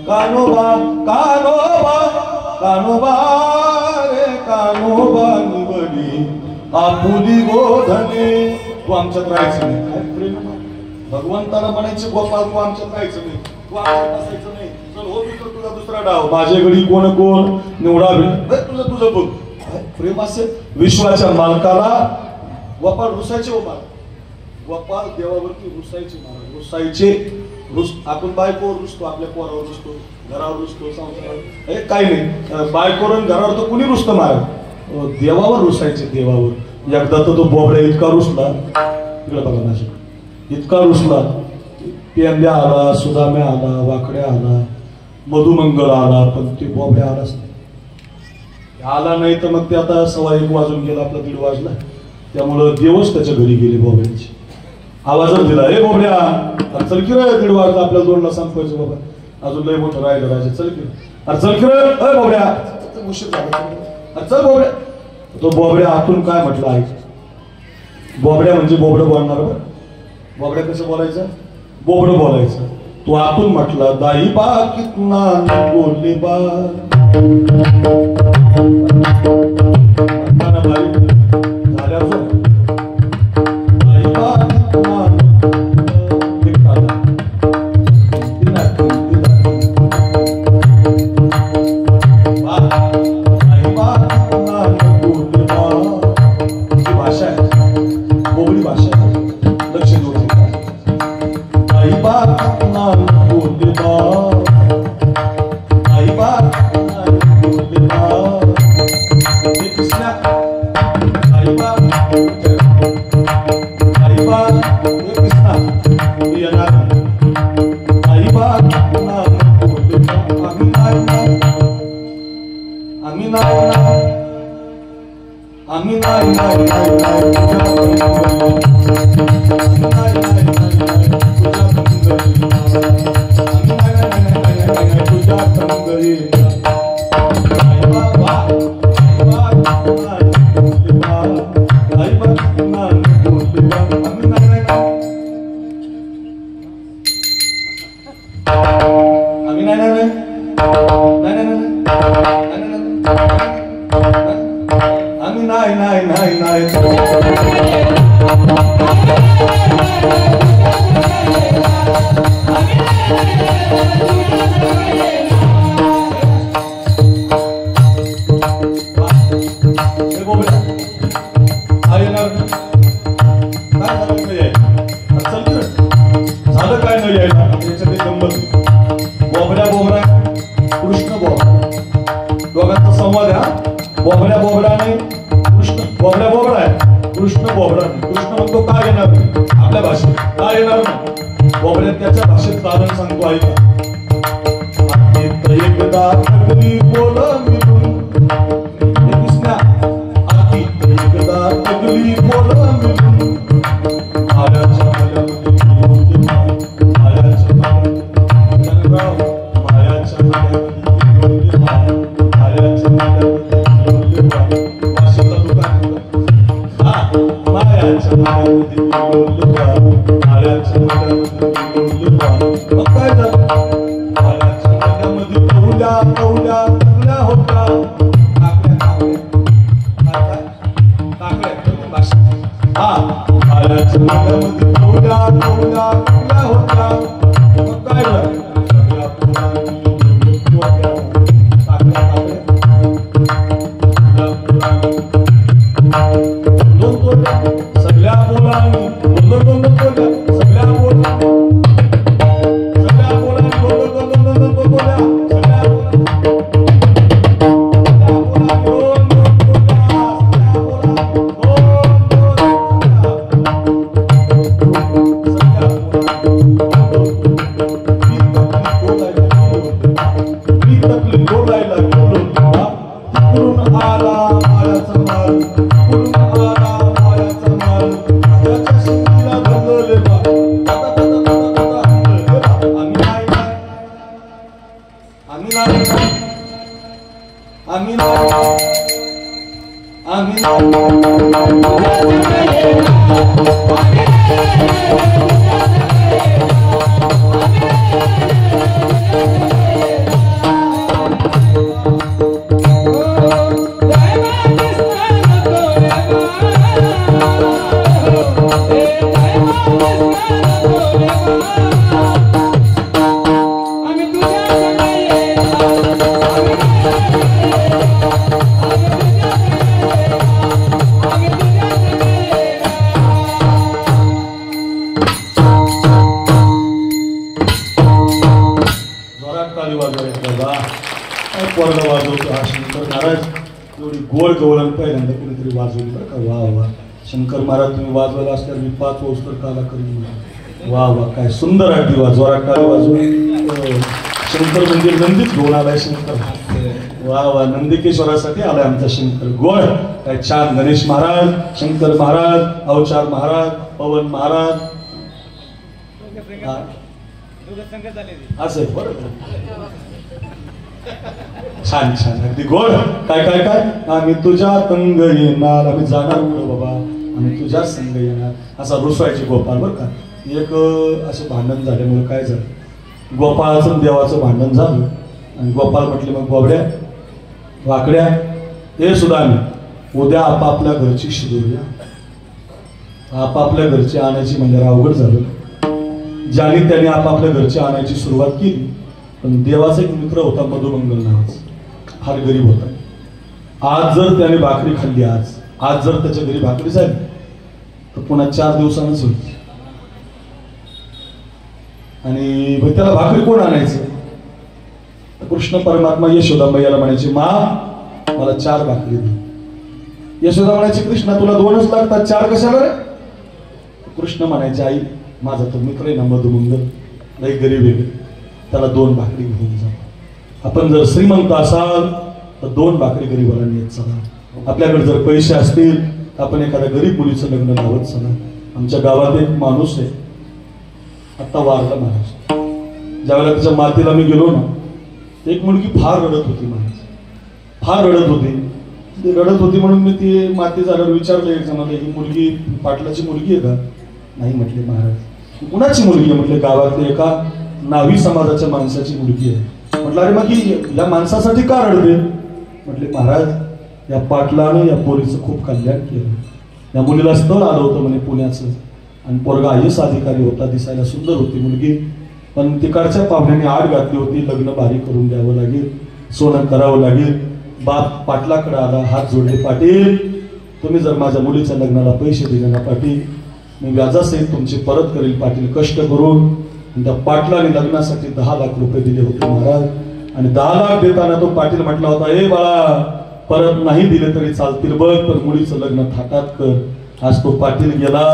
कान्होबा कान्होबा कान्होबा रे कान्होबा निवडी आपुली गोधने. तू आमच्यात राहायचं नाही. काय प्रेम भगवंताला म्हणायचे गोपाळ तू आमच्यात राहायचं नाही, तू आमच्यात बसायचं नाही. चल हो मित्र तुझा दुसरा डाव. माझ्या घडी कोण कोण निवडा तुझं तुझं बघ. प्रेम असेल. विश्वाच्या मालकाला गोपाळ रुसायचे. गोपाळ देवावरती रुसायचे. रुसायचे. आपण बायकोवर रुसतो, आपल्या पोरावर रुसतो, घरावर रुसतो, संसारावर. हे काही नाही. बायकोवर घरावर तर कुणी रुसतं महाराज. देवावर रुसायचे. देवावर. एकदा तर तो बोबड्या इतका रुसला. इकडे बघा माझ्या इतका रुसला. पेंद्या आला, सुदाम्या आला, वाकड्या आला, मधुमंगल आला, पण ते बोबड्या आलाच नाही. आला नाही तर मग ते आता 1:15 वाजून गेला, आपला 1:30 वाजला. त्यामुळं देवच त्याच्या घरी गेले बोबड्याची. आवाजच दिला, ए बोबड्या चल की रे, 1:30 वाजला, आपल्याला 2ला संपवायचं बाबा, अजून लय मोठं राहिलं राजा, चल की अरे चल की रे, अरे बोबड्या उशीर झाला, अरे चल बोबड्या. तो बोबड्या आतून काय म्हटलं आहे. बोबड्या म्हणजे बोबडं बोलणार. बोबड्या कसं बोलायचं. बोबडं बोलायचं. तो आतून म्हटला, दाई बा कितना बोलले बा. आम्ही टाळी वाजवायला पोरगा वाजवतो हा शंकर महाराज. एवढी गोड गवळण पहिल्यांदा कोणीतरी वाजवली बरं का. वा वा शंकर महाराज तुम्ही वाजवायला असल्यावर मी 5 वर्ष काला करून. वा वा काय सुंदर अगदी वाजवा टाळी वाजवा. शंकर म्हणजे नंदीच घेऊन आलाय शंकर. वा वा नंदिकेश्वरासाठी आलाय आमचा शंकर. गोड काय छान. गणेश महाराज, शंकर महाराज, अवचार महाराज, पवन महाराज असं बरोबर. छान छान अगदी गोड. काय काय काय आम्ही तुझ्या संग येणार, आम्ही जाणार पुढे बाबा, आम्ही तुझ्या संग येणार असा रुसवायचे गोपाळ बरं का. एक असं भांडण झाल्यामुळे काय झालं, गोपाळाचं देवाचं भांडण झालं आणि गोपाळ म्हटले मग बोबड्या वाकड्या हे सुद्धा आम्ही उद्या आपापल्या घरची शिजवूया. आपापल्या घरची आणायची म्हणजे अवघड झालं. ज्याने त्याने आपापल्या घरची आणायची सुरुवात केली. पण देवाचा एक मित्र होता मधुमंगल नावाचा, फार गरीब होता. आज जर त्याने भाकरी खाल्ली, आज जर त्याच्या घरी भाकरी झाली तर पुन्हा 4 दिवसांच होईल. आणि त्याला भाकरी कोण आणायचं. कृष्ण परमात्मा यशोदा मैयाला म्हणायची मा मला 4 भाकरी दे. यशोदा म्हणायची कृष्णा तुला 2च लागतात, 4 कशाला रे. कृष्ण म्हणायचे आई माझा तो मित्र आहे ना मधुमंगल, लई गरीब आहे, त्याला 2 भाकरी घेऊन जा. आपण जर श्रीमंत असाल तर 2 भाकरी गरीबाला नेत चला. आपल्याकडे जर पैसे असतील तर आपण एखाद्या गरीब मुलीचं लग्न लावत चला. आमच्या गावात एक माणूस आहे, आता वारला महाराज. ज्यावेळेला त्याच्या मातीला मी गेलो ना, एक मुलगी फार रडत होती महाराज, फार रडत होती. ती रडत होती म्हणून मी ती माती झाल्यावर विचारलं एक जणाला ही मुलगी पाटलाची मुलगी आहे का. नाही म्हटले महाराज. कुणाची मुलगी आहे म्हटले गावातल्या एका नावी समाजाच्या माणसाची मुलगी आहे. म्हटलं अरे मग ही या माणसासाठी का रडते. म्हटले महाराज या पाटलानं या पोरीचं खूप कल्याण केलं. या मुलीला स्थळ आलं होतं म्हणे पुण्याचं आणि पोरगा IAS अधिकारी होता, दिसायला सुंदर होती मुलगी. पण तिकडच्या पाहुण्याने आड घातली होती, लग्न भारी करून द्यावं लागेल, सोनं करावं लागेल. बाप पाटलाकडे आला, हात जोडले, पाटील तुम्ही जर माझ्या मुलीच्या लग्नाला पैसे दिले ना पाटील मी व्याजासहित तुमचे परत करेल पाटील कष्ट करून. त्या पाटलाने लग्नासाठी 10 लाख रुपये दिले होते महाराज. आणि 10 लाख देताना तो पाटील म्हटला होता ए बाळा परत नाही दिले तरी चालतील बघ, पण मुलीचं लग्न थाटात कर. आज तो पाटील गेला,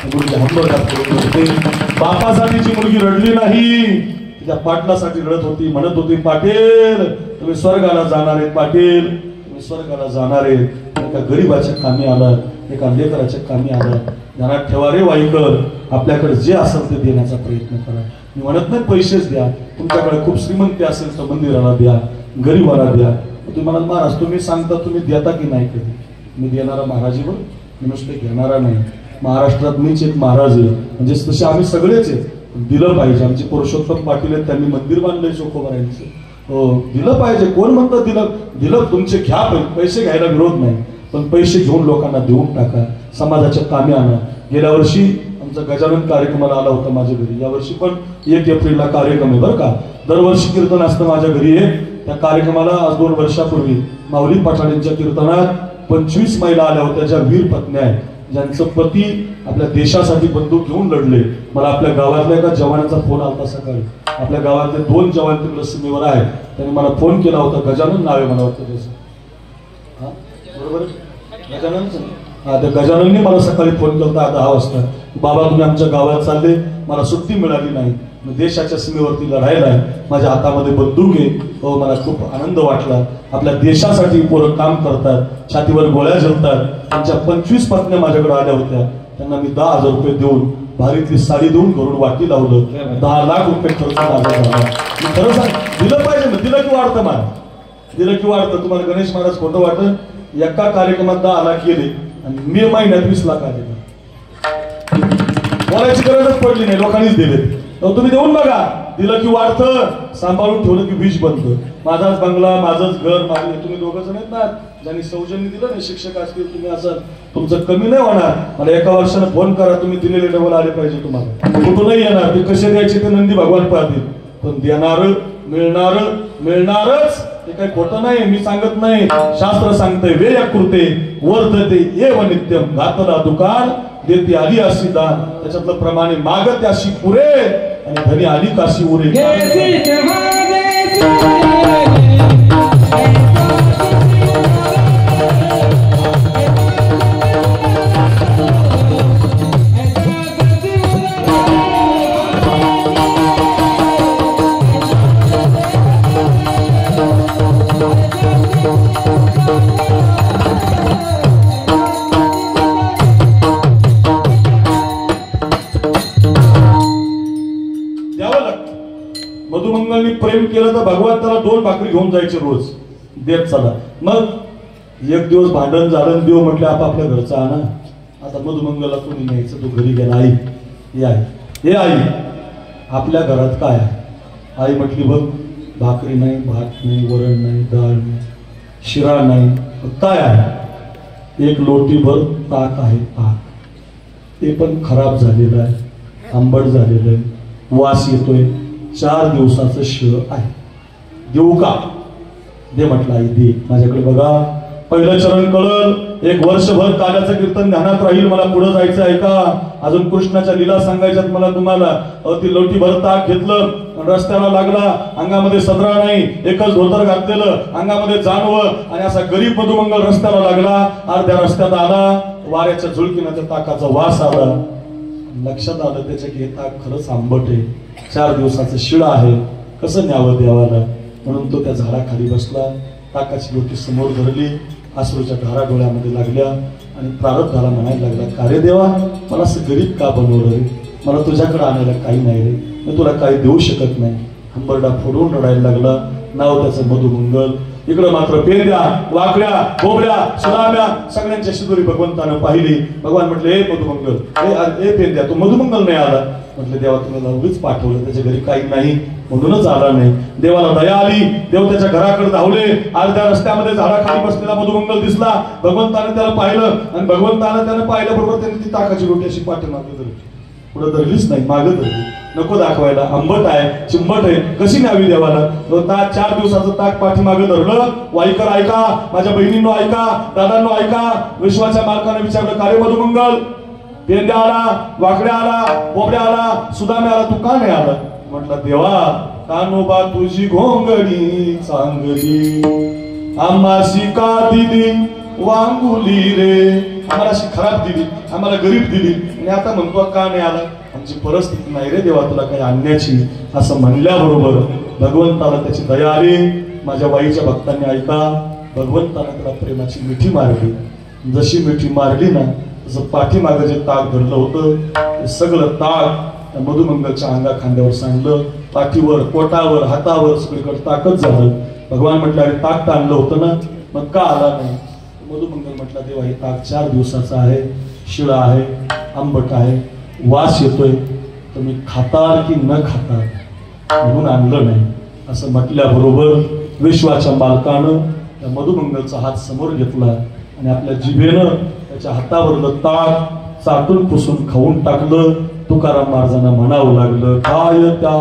मुलगी हंबरघात करून होते. बापासाठी जी मुलगी रडली नाही, त्या पाटलासाठी रडत होती, म्हणत होती पाटील तुम्ही स्वर्गाला जाणार आहेत, पाटील तुम्ही स्वर्गाला जाणार आहेत. एका गरीबाच्या कामी आला, एका लेकराच्या कामी आला. ध्यानात ठेवा रे वाईकर, आपल्याकडे जे असेल ते देण्याचा प्रयत्न करा. मी म्हणत नाही पैसेच द्या, तुमच्याकडे खूप श्रीमंती असेल तर मंदिराला द्या, गरीबाला द्या. तुम्ही म्हणाल महाराज तुम्ही सांगता तुम्ही देता की नाही. कधी मी देणारा महाराजीवर, मी नुसते घेणारा नाही. महाराष्ट्रात मीच एक महाराज आहे, म्हणजे तसे आम्ही सगळेच आहे. दिलं पाहिजे. आमचे पुरुषोत्तम पाटील आहेत, त्यांनी मंदिर बांधलंय चोखोबारांचं. हो दिलं पाहिजे. कोण म्हणतं दिलं दिलं तुमचे घ्या, पैसे घ्यायला विरोध नाही, पण पैसे घेऊन लोकांना देऊन टाका, समाजाच्या कामी आणा. गेल्या वर्षी आमचा गजानन कार्यक्रमाला आला होता माझ्या घरी. यावर्षी पण 1 एप्रिलला कार्यक्रम आहे बरं का. दरवर्षी कीर्तन असतं माझ्या घरी आहे. त्या कार्यक्रमाला आज 2 वर्षापूर्वी माऊली पाठाड्यांच्या कीर्तनात 25 महिला आल्या होत्या, ज्या वीर पत्न्या आहेत, ज्यांचं पती आपल्या देशासाठी बंदूक घेऊन लढले. मला आपल्या गावातल्या एका जवानाचा फोन आला सकाळी. आपल्या गावातले 2 जवान तिकडे सीमेवर आहेत. त्यांनी मला फोन केला होता. गजानन नाव आहे मला वाटतं त्याचं. हा बरोबर गजाननचं. हा त्या गजाननने मला सकाळी फोन केला होता 10 वाजता. बाबा तुम्ही आमच्या गावात चालले, मला सुट्टी मिळाली नाही, देशाच्या सीमेवरती लढायला आहे, माझ्या हातामध्ये बंदूक आहे. हो मला खूप आनंद वाटला. आपल्या देशासाठी पोरं काम करतात, छातीवर गोळ्या झेलतात. त्यांच्या 25 पत्न्या माझ्याकडे आल्या होत्या. त्यांना मी 10,000 रुपये देऊन, भारीतली साडी देऊन घरून वाटी लावलं. 10 लाख रुपये खर्च झाला. मी खरं सांग दिलं पाहिजे ना. दिलं की वाढतं मला, दिलं की वाढतं. तुम्हाला गणेश महाराज खोटं वाटतं. एका कार्यक्रमात 10 लाख गेले आणि मे महिन्यात 20 लाख आले. बोलायची गरजच पडली नाही, लोकांनीच दिले. तुम्ही देऊन बघा. दिलं की वाढतं, सांभाळून ठेवलं की विष बनतं. माझाच बंगला, माझंच घर, माझं. तुम्ही 2 जण आहेत ना ज्यांनी सौजन्य दिलं ना, शिक्षक असतील तुम्ही असाल, तुमचं कमी नाही होणार. मला एका वर्षानं फोन करा, तुम्ही दिलेले डबल आले पाहिजे तुम्हाला. कुठून नाही येणार, ते कसे द्यायचे ते नंदी भगवान पाहतील. पण देणार मिळणार मिळणारच, ते काही खोटं नाही. मी सांगत नाही, शास्त्र सांगतंय वेया कृते वर्धते एव नित्यम. घातला दुकान देते आली अशी दान. त्याच्यातलं प्रमाणे मागत अशी पुरे आणि धनी आली काशी उरे. मधुमंगलनी प्रेम केलं तर भगवान त्याला 2 भाकरी घेऊन जायचे रोज देत चला. मग एक दिवस भांडण झालं, देव म्हटलं आपापल्या घरचा आणा. आता मधुमंगलला कोणी न्यायचं, तो घरी गेला. आई हे आई, हे आई आपल्या घरात काय आहे? आई म्हटली बघ भाकरी नाही, भात नाही, वरण नाही, डाळ नाही, शिरा नाही, काय आहे? एक लोटीभर ताक आहे. ताक ते पण खराब झालेलं आहे, आंबट झालेलं आहे, वास येतोय, 4 दिवसाचं शिळ आहे. देऊ का? दे म्हटलं आई दे. माझ्याकडे बघा, पहिलं चरण कळल. 1 वर्षभर काल्याचं कीर्तन ध्यानात राहील. मला पुढे जायचं आहे का? अजून कृष्णाच्या लीला सांगायच्यात मला तुम्हाला. ती लोटीभर ताक घेतलं, रस्त्याला लागला. अंगामध्ये सदरा नाही, एकच धोतर घातलेलं, अंगामध्ये जानवं, आणि असा गरीब मधुमंगल रस्त्याला लागला. अर्ध्या रस्त्यात आला, वाऱ्याच्या झुळकीनं त्या ताकाचा वास आला. लक्षात आलं त्याच्या की हे ताक खरंच आंबट आहे, 4 दिवसाचं शिळ आहे, कसं न्यावं देवाला. म्हणून तो त्या झाडाखाली बसला, ताकाची लोटी समोर धरली, अश्रूच्या धारा डोळ्यामध्ये लागल्या आणि प्रारब्धाला म्हणायला लागला, का रे देवा मला असं गरीब का बनवलं रे? मला तुझ्याकडे आणायला काही नाही रे, मी तुला काही देऊ शकत नाही. हंबरडा फोडून रडायला लागला. नाव त्याचं मधुमंगल. इकडं मात्र पेंद्या, वाकड्या, बोबड्या, सुनाम्या सगळ्यांच्या शिदोरी भगवंतानं पाहिली. भगवान म्हटले, हे मधुमंगल, हे पेंद्या, तू मधुमंगल नाही आला. म्हटलं देवा तुम्हाला उगीच पाठवलं, त्याच्या घरी काही नाही म्हणूनच आला नाही. देवाला दया आली. देव त्याच्या घराकडे धावले. अर्ध्या रस्त्यामध्ये झाडाखाली बसलेला मधुमंगल दिसला. भगवंताने त्याला पाहिलं आणि भगवंताने त्याला पाहिल्याबरोबर त्यांनी ती ताकाची रोटी अशी पाठीमागे धरली. पुढे धरलीच नाही, मागे धरली. नको दाखवायला, आंबट आहे, चिंबट आहे, कशी न्यावी देवाला? 4 दिवसाचं ताक पाठीमागे धरलं. वाईकर ऐका, माझ्या बहिणींनो ऐका, दादांनो ऐका. विश्वाच्या मालकाने विचारलं, का रे मधुमंगल? पेंड्या आला, वाकड्या आला, बोबड्या आला, सुदाम्या आला, तू का नाही आला? म्हटलं देवा कानोबा तुझी घोंगडी चांगली, आम्हाशी का दिली वांगुली रे? आम्हाला अशी खराब दिली, आम्हाला गरीब दिली, आणि आता म्हणतो का नाही आला? आमची परिस्थिती नाही रे देवा तुला काही आणण्याची. असं म्हणल्याबरोबर भगवंताला त्याची दया आली. माझ्या वाईच्या भक्तांनी ऐका, भगवंताने त्याला प्रेमाची मिठी मारली. जशी मिठी मारली ना, तसं पाठीमागं जे ताक धरलं होतं ते सगळं ताक त्या मधुमंगलच्या अंगा खांद्यावर सांडलं. पाठीवर, पोटावर, हातावर सगळीकडे ताकच झालं. भगवान म्हटलं, अरे ताक तर आणलं होतं ना, मग का आला नाही? मधुमंगल म्हटला, देवा हे ताक 4 दिवसाचं आहे, शिळा आहे, आंबट आहे, वास येतोय, तर मी खातार की न खातार म्हणून आणलं नाही. असं म्हटल्याबरोबर विश्वाच्या मालकानं त्या मधुमंगलचा हात समोर घेतला आणि आपल्या जिभेनं त्याच्या हातावरलं ताक चाटून पुसून खाऊन टाकलं. तुकाराम महाराजांना म्हणावं लागलं, काय त्या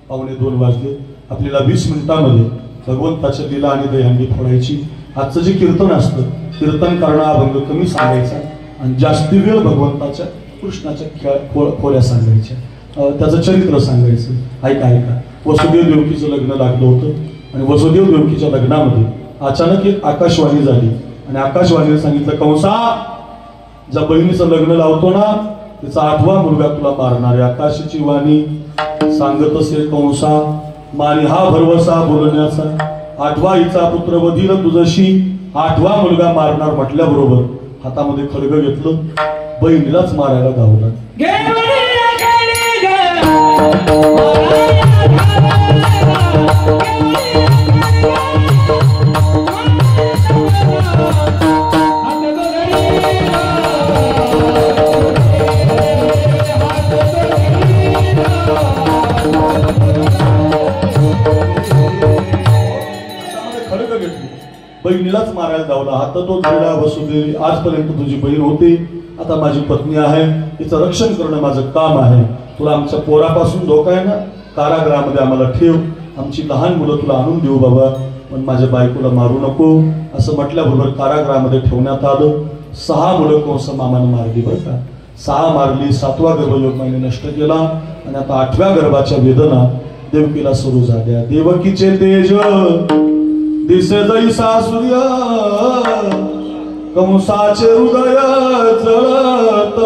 2:45 वाजले. आपल्याला 20 मिनिटांमध्ये भगवंताच्या लीला आणि दहीहंडी फोडायची. आजचं जे कीर्तन असतं, कीर्तन करणं अभंग कमी सांगायचा आणि जास्ती वेळ भगवंताच्या कृष्णाच्या खोऱ्या सांगायच्या, त्याचं चरित्र सांगायचं. ऐका, वसुदेव देवकीचं लग्न लागलं होतं आणि वसुदेव देवकीच्या लग्नामध्ये अचानक एक आकाशवाणी झाली आणि आकाशवाणीने सांगितलं, कंसा, ज्या बहिणीचं लग्न लावतो ना तिचा 8वा मुलगा तुला मारणार आहे. आकाशाची वाणी सांगत असे, कंसा, मानी हा भरवसा बोलण्याचा, 8वा हिचा पुत्र वधील तुझशी, 8वा मुलगा मारणार म्हटल्याबरोबर हातामध्ये खड्ग घेतलं, बहिणीलाच मारायला धावला. बहिणीलाच मारायला धावला. आता तो धरला, वसुदेवी, आजपर्यंत तुझी बहीण होती, आता माझी पत्नी आहे, तिचं रक्षण करणं माझं काम आहे. तुला आमच्या पोरापासून धोका आहे ना, कारागृहामध्ये आम्हाला ठेव, आमची लहान मुलं तुला आणून देऊ बाबा, पण माझ्या बायकोला मारू नको. असं म्हटल्याबरोबर कारागृहामध्ये ठेवण्यात आलं. 6 मुलं कंस मामानं मारली बरं का, 6 मारली. 7वा गर्भयोग माईने नष्ट केला आणि आता 8व्या गर्भाच्या वेदना देवकीला सुरू झाल्या. देवकीचे तेज दिसे जैसा सूर्य, कंसाचे हृदय जळत.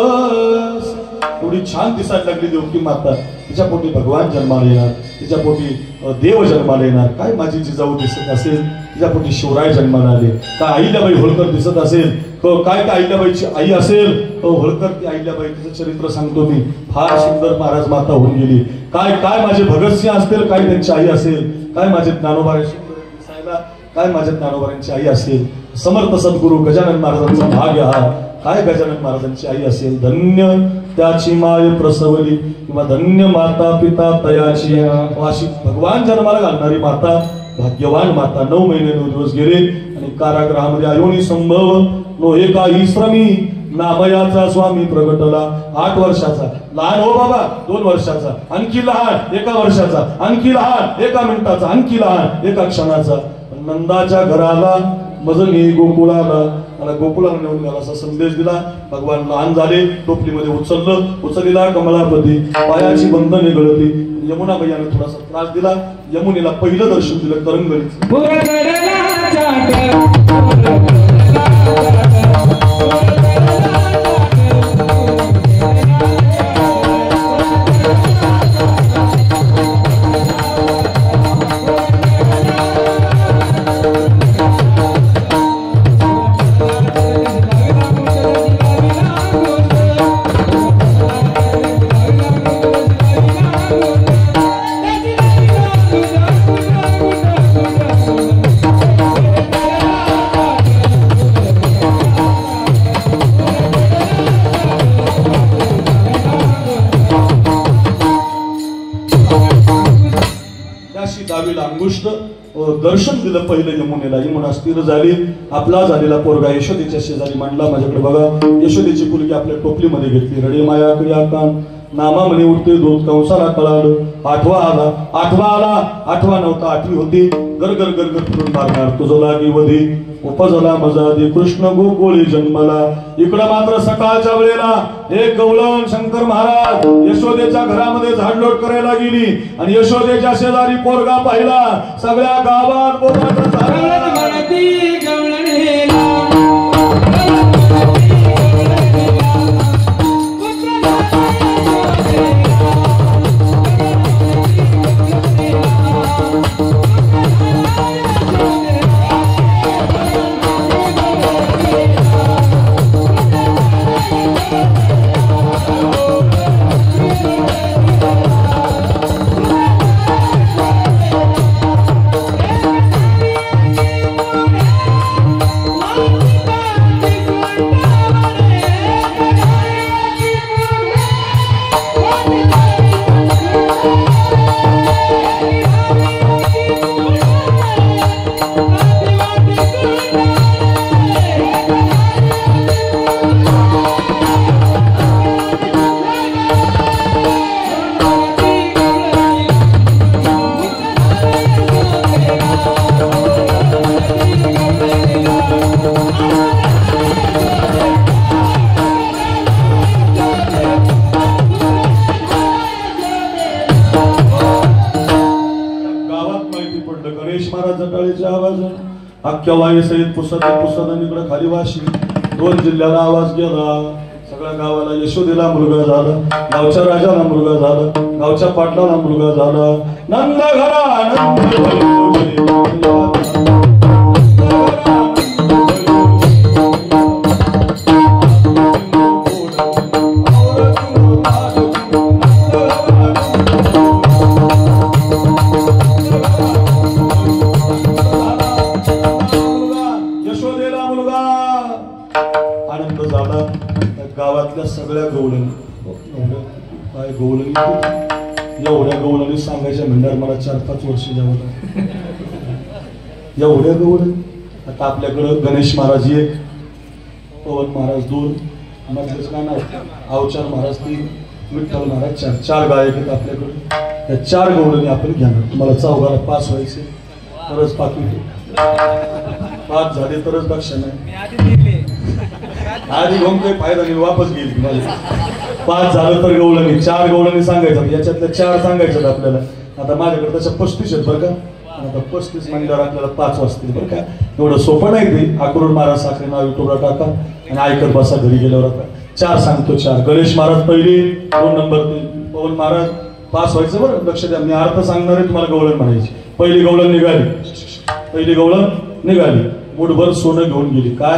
एवढी छान दिसायला लागली देवकी माता. तिच्या पोटी भगवान जन्माला येणार, तिच्या पोटी देव जन्माला येणार. काय माझी जिजाऊ दिसत असेल, तिच्या पोटी शिवराय जन्माला आले. काय अहिल्याबाई होळकर दिसत असेल, काय अहिल्याबाईची आई असेल, होळकर ती अहिल्याबाई, तिचं चरित्र सांगतो मी, फार सुंदर महाराज माता होऊन गेली. काय माझे भगतसिंह असतील, काय त्यांची आई असेल, काय माझे ज्ञानोबा, काय माझ्या ज्ञानोबांची आई असेल, समर्थ सद्गुरू गजानन महाराजांचा भाग्य हा, काय गजानन महाराजांची आई असेल. धन्य त्याची माय प्रसवली, किंवा धन्य माता पिता तयाची. अशी भगवान जन्माला घालणारी माता, भाग्यवान माता. 9 महिने 9 दिवस गेले आणि कारागृहामध्ये अयोनी संभव नो एकाही श्रमी नामयाचा स्वामी प्रगटला. 8 वर्षाचा लहान, हो बाबा 2 वर्षाचा, आणखी लहान 1 वर्षाचा, आणखी लहान 1 मिनिटाचा, आणखी लहान 1 क्षणाचा. नंदाच्या घराला मजनी गोकुळाला, मला गोकुळाला नेऊन गेला असा संदेश दिला. भगवान लहान झाले, टोपलीमध्ये उचललेला कमलापती, पायाची बंधने गळती. यमुना मैयाने थोडासा त्रास दिला. यमुनेला पहिलं दर्शन दिलं करंगळीचं. दर्शन दिलं पहिलं यमुनेला. यमुना स्थिर झाली. आपला झालेला पोरगा यशोदेच्या शेजारी मांडला. माझ्याकडे बघा, यशोदेची मुलगी आपल्या टोपलीमध्ये घेतली. रडे माया क्रिया कान नामा म्हणे उठते दूध. कंसाला कळालं. 8वा आला, 8वा नव्हता, 8वी होती. गरगर गरगर फिरून मारणार तुझं लागी वधी. उपजला मजा दे कृष्ण गोकुळी जन्मला. इकडं मात्र सकाळच्या वेळेला एक गवळण शंकर महाराज यशोदेच्या घरामध्ये झाडलोट करायला गेली आणि यशोदेच्या शेजारी पोरगा पाहिला. सगळ्या गावात पोराचं महाराज जटाळीच्या आवाजाने अख्ख्या वाई सहित पुसदानीकडे खाली वाशी 2 जिल्ह्याला आवाज गेला. सगळ्या गावाला यशोदेला मुलगा झाला, गावच्या राजाला मुलगा झाला, गावच्या पाटलाला मुलगा झाला. नंद यशोदेला मुलगा. आनंद झाला. गावातल्या सगळ्या गवळणी काय गवळणी एवढ्या गवळणी सांगायच्या म्हणल्यावर मला 4-5 वर्ष जावं लागलं. एवढ्या गवळणी. आता आपल्याकडं गणेश महाराज 1, पवन महाराज 2, मधलेच काय नाव अवचार महाराज 3, विठ्ठल महाराज 4. 4 गायक आहेत आपल्याकडे. त्या 4 गवळणी आपण घेणार. तुम्हाला चौघाला पास व्हायचे तरच पाकिट, 5 झाले तरच बक्षण आहे. आधी घेऊन काही फायदा नाही, वापस गेली माझी. 5 झालं तर गवळणी, 4 गवळणी सांगायचं. याच्यातल्या 4 सांगायच्यात आपल्याला. आता माझ्याकडे तशा 35 आहेत बरं का. आता 35 म्हणल्यावर आपल्याला 5 वाजतील बरं का. एवढं सोपं नाही ते. अक्रोड महाराज साखरे नाव युट्यूबला टाका आणि ऐकत बसा घरी गेल्यावर. आता 4 सांगतो. 4 गणेश महाराज पहिले, 2 नंबर 3 पवन महाराज. पास व्हायचं बरं, लक्ष द्या. मी अर्थ सांगणार आहे, तुम्हाला गवळण म्हणायची. पहिली गवळण निघाली, पहिली गवळण निघाली. मुठभर सोनं घेऊन गेली. काय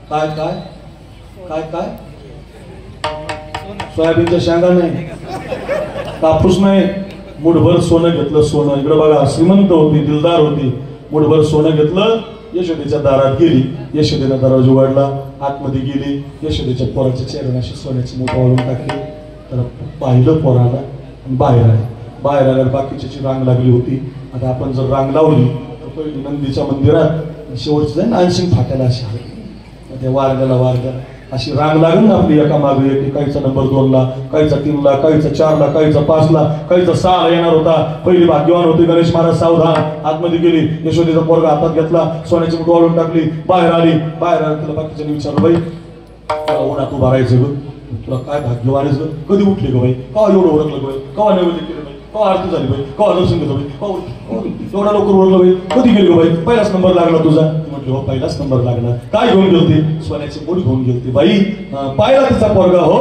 काय काय काय काय सोयाबीनच्या शेंगा नाही, कापूस नाही. मुठभर सोनं घेतलं. सोनं इकडे बघा, श्रीमंत होती, दिलदार होती. मुठभर सोनं घेतलं. यशोदेच्या दारात गेली. यशोदेनं दरवाजा उघडला, आतमध्ये गेली. यशोदेच्या पोराच्या चेहऱ्याने सोन्याची मूठ वाळून टाकली. तर पाहिलं पोराला आणि बाहेर आले. बाहेर आल्यावर बाकीच्याची रांग लागली होती. आता आपण जर रांग लावली तर पहिली नंदीच्या मंदिरात शेवटची जाईल आणखीन फाट्याला अशी आहे. त्या वारग्याला अशी रांग लागेल ना आपली, एका मागे एक. काहीचा नंबर 2ला, काहीचा 3ला, काहीचा 4ला, काहीचा 5ला, काहीचा 6ला येणार होता. पहिली भाग्यवान होती. गणेश महाराज सावधान आतमध्ये गेली. यशोदेचा पोरगा हातात घेतला, सोन्याची मुठ वाळून टाकली, बाहेर आली. बाहेर आली. तिला बाकीच्याने विचारलं, बाई तुला उन्हात उभा राहायचं ग, तुला काय भाग्यवान आहेस ग, कधी उठली ग बाई, का एवढं ओळखलं बाई, कवा नैवेद्य केलं बाई, कवा आरती झाली बाई, कवा दर्शन घेतो बाई, एवढा लवकर ओळखलं बाई, कधी गेली बाई, पहिलाच नंबर लागला तुझा. म्हटलं हो पहिलाच नंबर लागला. काय घेऊन गेलती? सोन्याची मूठ घेऊन गेलती. बाई पाहिला तिचा पोरगा? हो.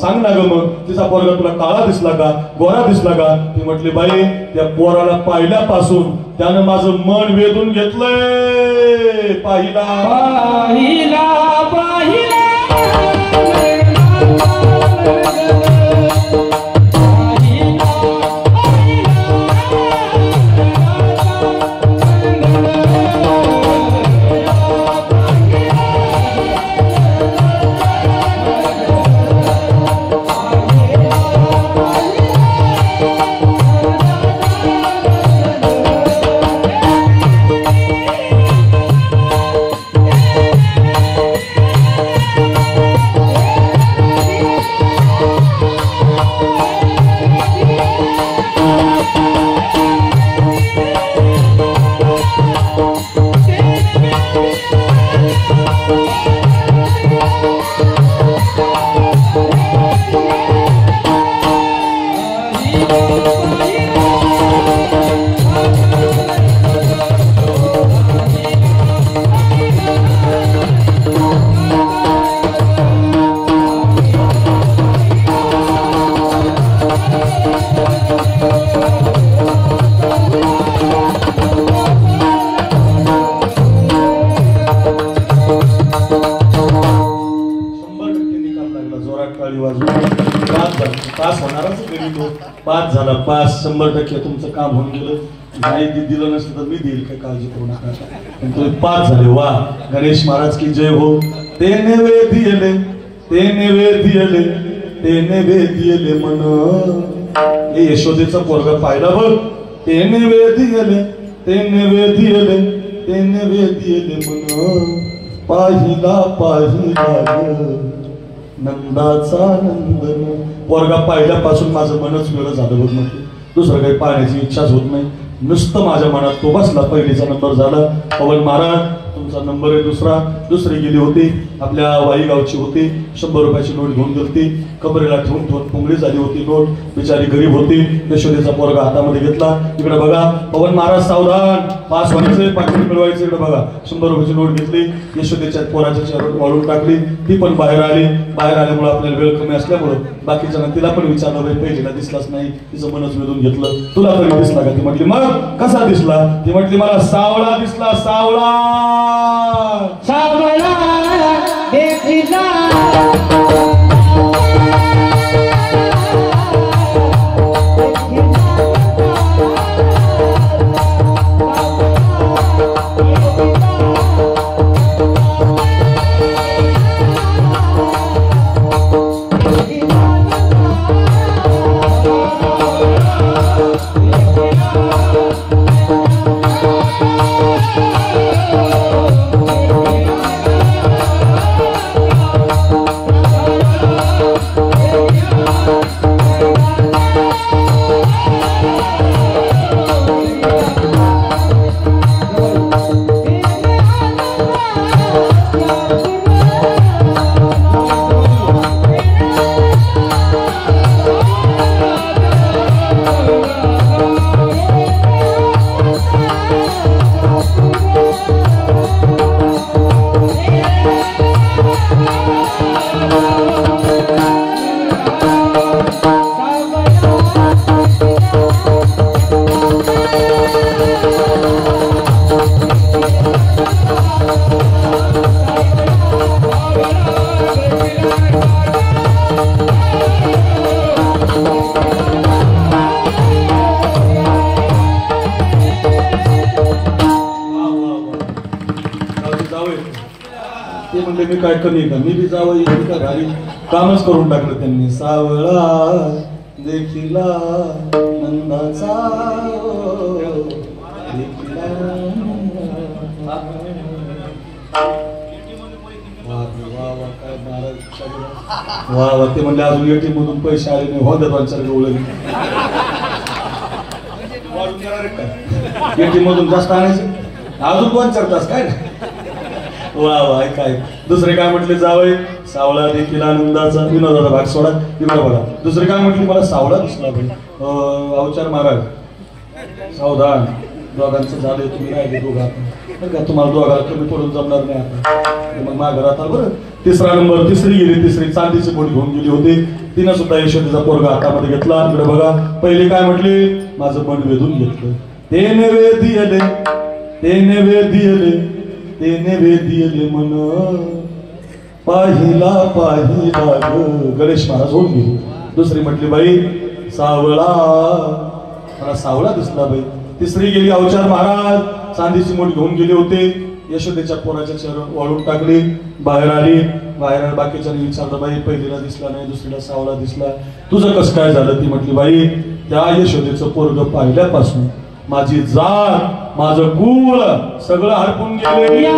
सांग ना ग मग, तिचा पोरगा तुला काळा दिसला का, गोरा दिसला का? ती म्हटली बाई त्या पोराला पाहिल्यापासून त्यानं माझं मन वेधून घेतलंय. पाहिला पाहिला पाहिला पास झाला. पास 100% तुमचं काम होऊन गेलं. नाही दिलं नसतं तर मी देईल, काय काळजी करू नका. पण तुम्ही पास झाले. वा गणेश महाराज की जय हो. तेने वे दिले, तेने वे दिले, तेने वे दिले मन. हे यशोदेचा पोरगा पाहिला बघ. तेने वे दिले, तेने वे दिले, तेने वे दिले मन. पाहिला पाहिला नंदाचा नंदन. पोरगा पाहिल्यापासून माझं मनच वेळ झालं बघ. म्हटलं दुसरं काही पाहण्याची इच्छाच होत नाही. नुसतं माझ्या मनात तो बसला. पहिलीचा नंबर झाला. पवन महाराज तुमचा नंबर आहे दुसरा. दुसरी गेली होती आपल्या वाई गावची होती. 100 रुपयाची नोट घेऊन गेलती. कबरेला ठेवून पुंगळी झाली होती नोट, बिचारी गरीब होती. यशोदेचा पोरगा हातामध्ये घेतला. इकडे बघा पवन महाराज सावधान, पास व्हायचे पाकिट मिळवायचे. इकडे बघा 100 रुपयाची नोट घेतली, यशोदेच्या पोराच्या चेहऱ्यावर वाळून टाकली. ती पण बाहेर आली. बाहेर आल्यामुळे आपल्याला वेळ कमी असल्यामुळे बाकीच्या तिला पण विचारलं, बाई पहिलीला दिसलाच नाही, तिचं मनच वेधून घेतलं. तुला तरी दिसला का? ती म्हटली मग कसा दिसला? ती म्हटली मला सावळा दिसला, सावळा सावळा देखिला. ते म्हणले मी काय कमी का, मी बी जावं का घरी, कामच करून टाकलं त्यांनी. सावळा देखिला नंदाचा देखिला. वा वा. ते म्हणले अजून एटीएम मधून पैसे आले नाही, हो दोन-चार गवळणी एटीएम मधून जास्त आणायचे अजून 2-4 तास काय. वा वा. काय दुसरे काय म्हटले? जावई सावळा देखील आनंदाचा. विनोदाचा भाग सोडा. विनोद बघा दुसरे काय म्हटले? मला सावळा दिसला भाई. अवचार महाराज सावधान, दोघांचं झालंय, तुम्ही राहिले दोघा का, तुम्हाला दोघाला कमी पडून जमणार नाही आता. मग माझ्या घरात बरं. तिसरा नंबर, तिसरी गेली. तिसरी चांदीची बोट घेऊन गेली होती. तिनं सुद्धा यशोदेचा पोरगा हातामध्ये घेतला. इकडे बघा पहिले काय म्हटले? माझं मन वेधून घेतलं. तेने वेधियले, तेने वेधियले, तेने वेधियले मन पाहिला पाहिला ग. गणेश महाराज होऊन गेले. दुसरी म्हटली बाई सावळा, मला सावळा दिसला बाई. तिसरी गेली अवचार महाराज, चांदीची मूठ घेऊन गेले होते. यशोदेच्या पोराच्या चेहऱ्यावर वाळून टाकली. बाहेर आली. बाहेर बाकीच्यांनी विचारलं, बाई पहिलीला दिसला नाही, दुसरीला सावळा दिसला, तुझं कसं काय झालं? ती म्हटली बाई त्या यशोदेचं पोरग पाहिल्यापासून माझी जात, माझं कुळ सगळं हरपून गेले.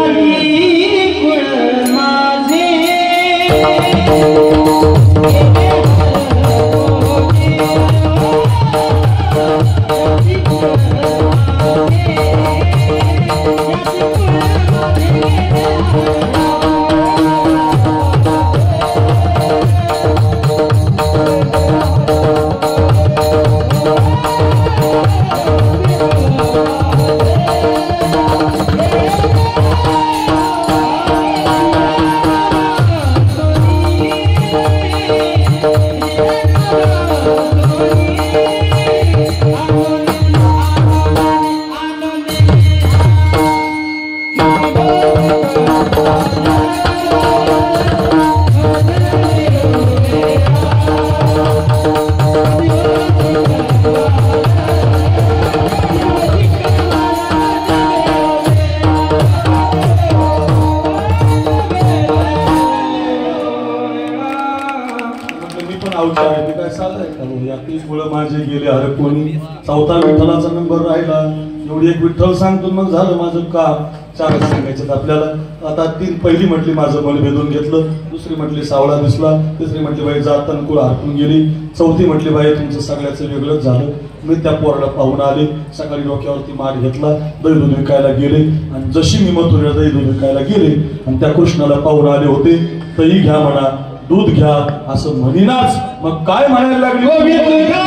माझे गेले हरपवणी. चौथा विठ्ठलाचा नंबर राहिला. एवढी एक विठ्ठल सांगतो मग झालं माझं काम. 4 सांगायचं आपल्याला. आता 3 पहिली म्हटली माझं मन भेदून घेतलं. दुसरी म्हटली सावळा दिसला. तिसरी म्हटली बाई जात तनकुळ हरपून गेली. चौथी म्हटली बाई तुमचं सगळ्याचं वेगळंच झालं. मी त्या पोराला पाहून आले. सकाळी डोक्यावरती माठ घेतला, दही दूध विकायला गेले. आणि जशी मी मथुरेला दही दूध विकायला गेले आणि त्या कृष्णाला पाहून आले होते, तही घ्या म्हणा दूध घ्या असं म्हणीनाच मग काय म्हणायला लागली गोविंद घ्या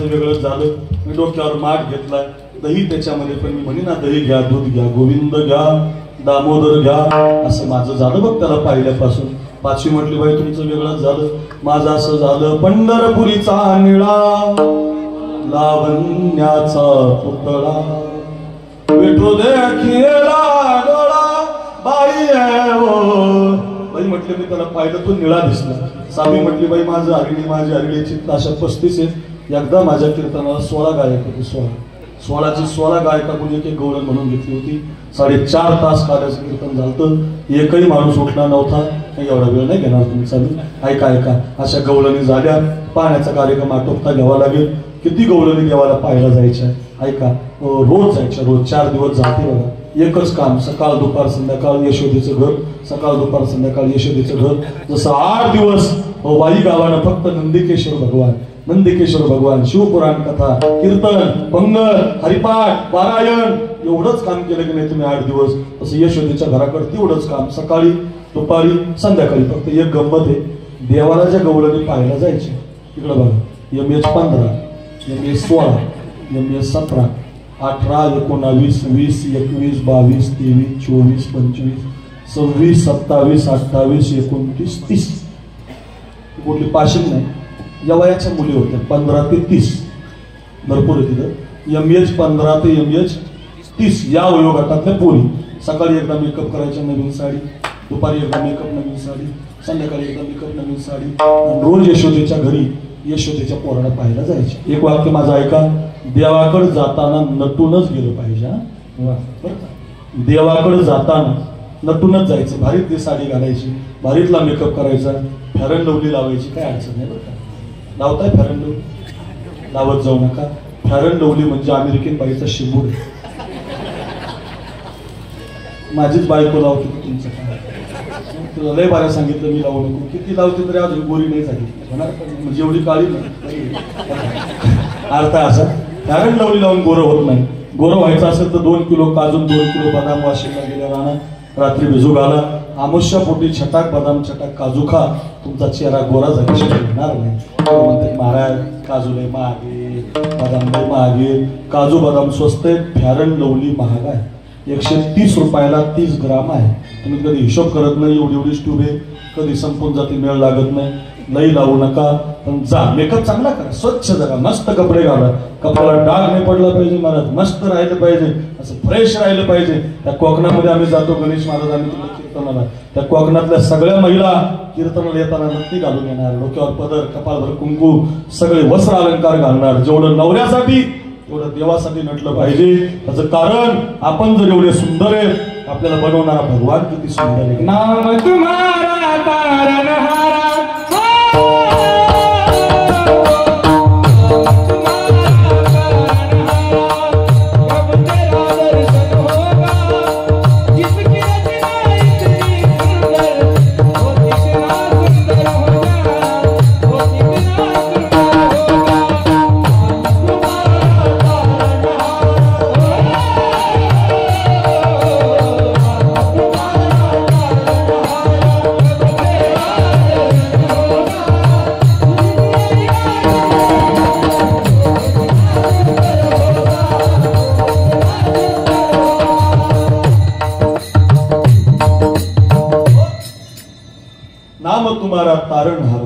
वेगळंच झालं. मी डोक्यावर माठ घेतलाय दही त्याच्यामध्ये पण मी म्हणे ना दही घ्या दूध घ्या गोविंद घ्या दामोदर घ्या असं माझं झालं बघ त्याला पाहिल्यापासून. पाचवी म्हटली बाई तुमचं वेगळंच झालं. माझं असं झालं पंढरपुरीचा निळा लावण्याचा पुतळा विठू देखिला डोळा बाई बाई म्हटले मी त्याला पाहिलं तो निळा दिसला. सामी म्हटली बाई माझं माझी आरडीची अशा 35 आहेत. एकदा माझ्या कीर्तनाला 16 गायक होते. 16ची 16 गायकाकडून एक गवळण म्हणून घेतली होती. 4.5 तास काल्याचं कीर्तन झालं. एकही माणूस उठला नव्हता. एवढा वेळ नाही घेणार तुम्ही चालू ऐका अशा गवळणी झाल्या. पाण्याचा कार्यक्रम आटोपता घ्यावा लागेल. किती गवळणी देवाला पाहायला जायच्या ऐका रोज जायच्या. रोज 4 दिवस जाते बघा. एकच काम सकाळ दुपार संध्याकाळ यशोदेचं घर सकाळ दुपार संध्याकाळ यशोदेचं घर. जसं 8 दिवस वाई गावानं फक्त नंदिकेश्वर भगवान शिवपुराण कथा कीर्तन पंगत हरिपाठ पारायण एवढंच काम केलं की नाही तुम्ही 8 दिवस. तसं यशोदेच्या घराकडे तेवढंच काम सकाळी दुपारी संध्याकाळी. फक्त एक गंमत आहे देवाला ज्या गवळणी पाहायला जायचे इकडं बघा MH 15 MH 16 MH 17 18 19 20 21 22 23 24 25 26 27 28 29 30 कुठली पाशिंग नाही. या वयाच्या मुली होत्या 15 ते 30 भरपूर आहे तिथं. MH 15 ते MH 30 या वयोगटातल्या पोरी. सकाळी एकदा मेकअप करायच्या नवीन साडी दुपारी एकदा मेकअप नवीन साडी संध्याकाळी एकदा मेकअप नवीन साडी. रोज यशोदेच्या घरी यशोदेच्या पोराला पाहायला जायचे. एक वाक्य माझं ऐका देवाकडे जाताना नटूनच गेलं पाहिजे. देवाकडे जाताना नटूनच जायचं. भारीतली साडी घालायची भारीतला मेकअप करायचा फेअर अँड लवली लावायची काय अडचण नाही बरं का. लावताय फेअर अँड लवली लावत जाऊ नका. फेअर अँड लवली म्हणजे अमेरिकन बाईचा शिंबूड. माझीच बायको लावते तुमचं काय तुला लय बाऱ्या सांगितलं मी लावू नको. किती लावते तरी अजून गोरी नाही झाली होणार म्हणजे एवढी काळी नाही. अर्थ असा फेअर अँड लवली लावून गोरं होत नाही. गोरं व्हायचं असेल तर 2 किलो काजून 2 किलो बदाम वाशिमला गेल्या राहणार रात्री भिजू घाला. आमुष्या पोटी छटाक बदाम छटाक काजू खा तुमचा चेहरा गोरा झाल्याशिवाय होणार नाही. म्हणते महाराज काजू लय महागे बदाम लय महागे. काजू बदाम स्वस्त आहे फेअर अँड लवली महाग आहे. 130 रुपयाला 30 ग्राम आहे. तुम्ही कधी हिशोब करत नाही. एवढी ट्यूब आहे कधी संपून जाते मेळ लागत नाही. लई लावू नका पण जा मेकअप चांगला करा स्वच्छ जरा मस्त कपडे घाला. कपड्याला डाग नाही पडला पाहिजे महाराज मस्त राहिलं पाहिजे असं फ्रेश राहिलं पाहिजे. त्या कोकणामध्ये आम्ही जातो गणेश महाराज आम्ही तुला कीर्तनाला त्या कोकणातल्या सगळ्या महिला कीर्तनाला येताना नक्की घालून येणार. डोक्यावर पदर कपाळभर कुंकू सगळे वस्त्र अलंकार घालणार. जेवढं नवऱ्यासाठी तेवढं देवासाठी नटलं पाहिजे. त्याचं कारण आपण जर एवढे सुंदर आहे आपल्याला बनवणारा भगवान किती सुंदर आहे. नाम तुम्हारा तारणहारा नाम तुम्हारा तारणहार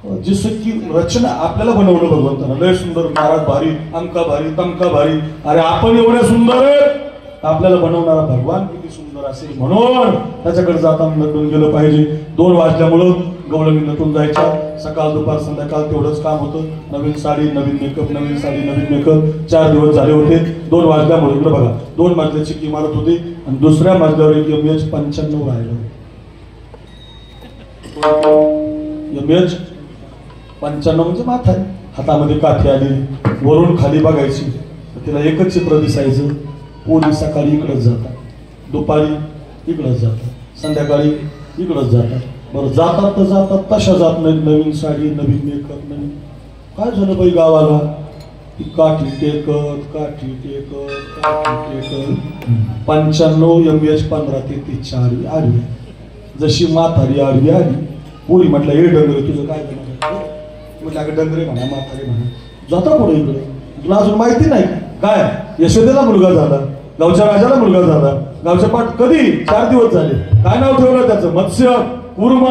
जसं की रचना आपल्याला बनवलं भगवंतानं, लय सुंदर, महाराज भारी, अमका भारी, तमका भारी. अरे आपण एवढे सुंदर आहेत, आपल्याला बनवणारा भगवान किती सुंदर असेल, म्हणून त्याच्याकडे जाताना नटून गेलं पाहिजे. 2 वाजल्यामुळं गवळणी नटून जायच्या, सकाळ दुपार संध्याकाळ तेवढंच काम होतं. नवीन साडी नवीन मेकअप, नवीन साडी नवीन मेकअप. 4 दिवस झाले होते. 2 वाजल्यामुळे इकडे बघा, 2 मजल्याची इमारत होती आणि दुसऱ्या मजल्यावर एक MH 95 राहिलं. MH 95 म्हणजे माथा आहे. हातामध्ये काठी आली, वरून खाली बघायची, तिला एकच चित्र दिसायचं. पोरी सकाळी इकडंच जातात, दुपारी इकडंच जातात, संध्याकाळी इकडंच जातात. बरं जातात तर जातात, तशा जात नाही. नवीन साडी नवीन मेकअप नवीन. काय झालं बाई गावाला? काठी टेकत काठी टेकत काठी टेकत 95 MH 15 ते 30 आडवी आडवी. जशी म्हातारी आडवी आली, पोरी म्हटलं हे डंगरे तुझं काय करणार? म्हटलं अगं डंगरे म्हणा म्हातारी म्हणा. जाता पुढे इकडे, तुला अजून माहिती नाही काय? यशोदेला मुलगा झाला, गावच्या राजाला मुलगा झाला. गावच्या पाठ कधी 4 दिवस झाले. काय नाव ठेवलं त्याचं? मत्स्य, कूर्म,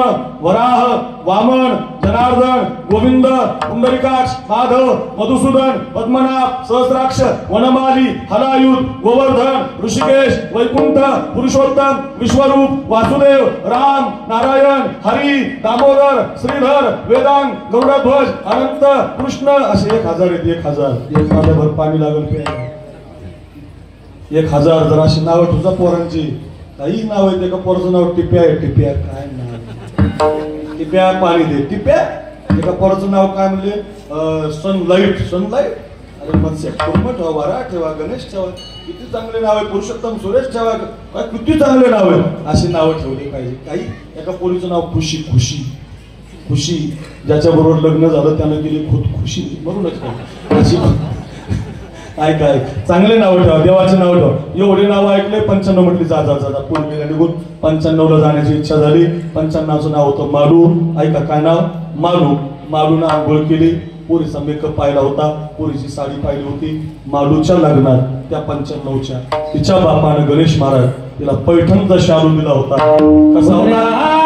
वराह, वामन, जनार्दन, गोविंद, पुंडरीकाक्ष, माधव, मधुसूदन, पद्मनाभ, सहस्राक्ष, वनमाली, हलायुध, गोवर्धन, ऋषिकेश, वैकुंठ, पुरुषोत्तम, विश्वरूप, वासुदेव, राम, नारायण, हरी, दामोदर, श्रीधर, वेदांग, गरुडध्वज, अनंत, कृष्ण असे 1000 आहेत. 1000 एक माझ्याभर पाणी लागल प्यायला. 1000 जर अशी नावं तुझा पोरांची काही नाव आहे. एका पोराचं नाव टिप्या आहे. टिप्या काय नाव? टिप्या पाणी दे टिप्या. एका पोराचं नाव काय म्हणजे सनलाईट. सनलाईट. अरे मत्स्य कुर्म ठेवा, वरा ठेवा, गणेश ठेवा, किती चांगले नाव आहे. पुरुषोत्तम सुरेश ठेवा, काय किती चांगले नाव आहे. अशी नावं ठेवली पाहिजे. काही एका पोरीचं नाव खुशी. खुशी खुशी ज्याच्याबरोबर लग्न झालं त्यानं केली खुशी म्हणूनच काय काय चांगले नाव ठेवा, देवाचे नाव ठेवा. एवढे नाव ऐकले. 95 म्हटली जा जा जा. पूर्वीला निघून 95ला जाण्याची इच्छा झाली. 95चं नाव होतं मालू. ऐका काय नाव? मालू. मालूनं आंघोळ केली, पोरीचा मेकअप पाहिला होता, पोरीची साडी पाहिली होती. मालूच्या लग्नात त्या 95च्या तिच्या बापानं गणेश महाराज तिला पैठणचा शालू दिला होता. कसा होता?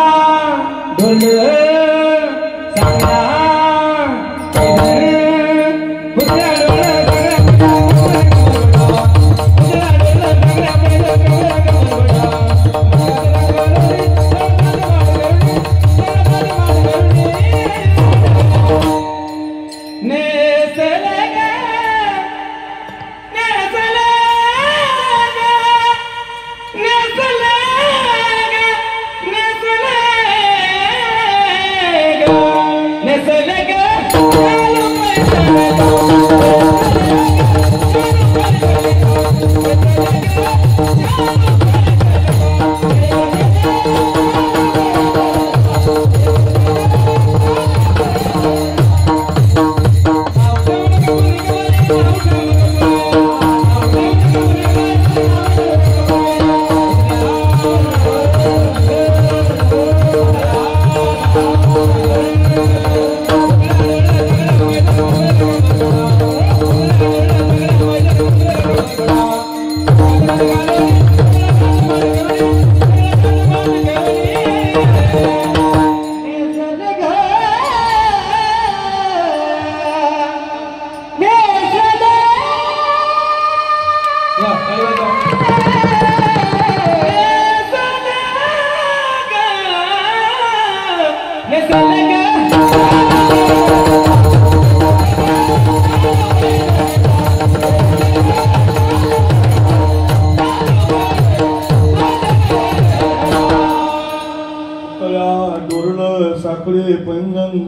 साखळे पैंजण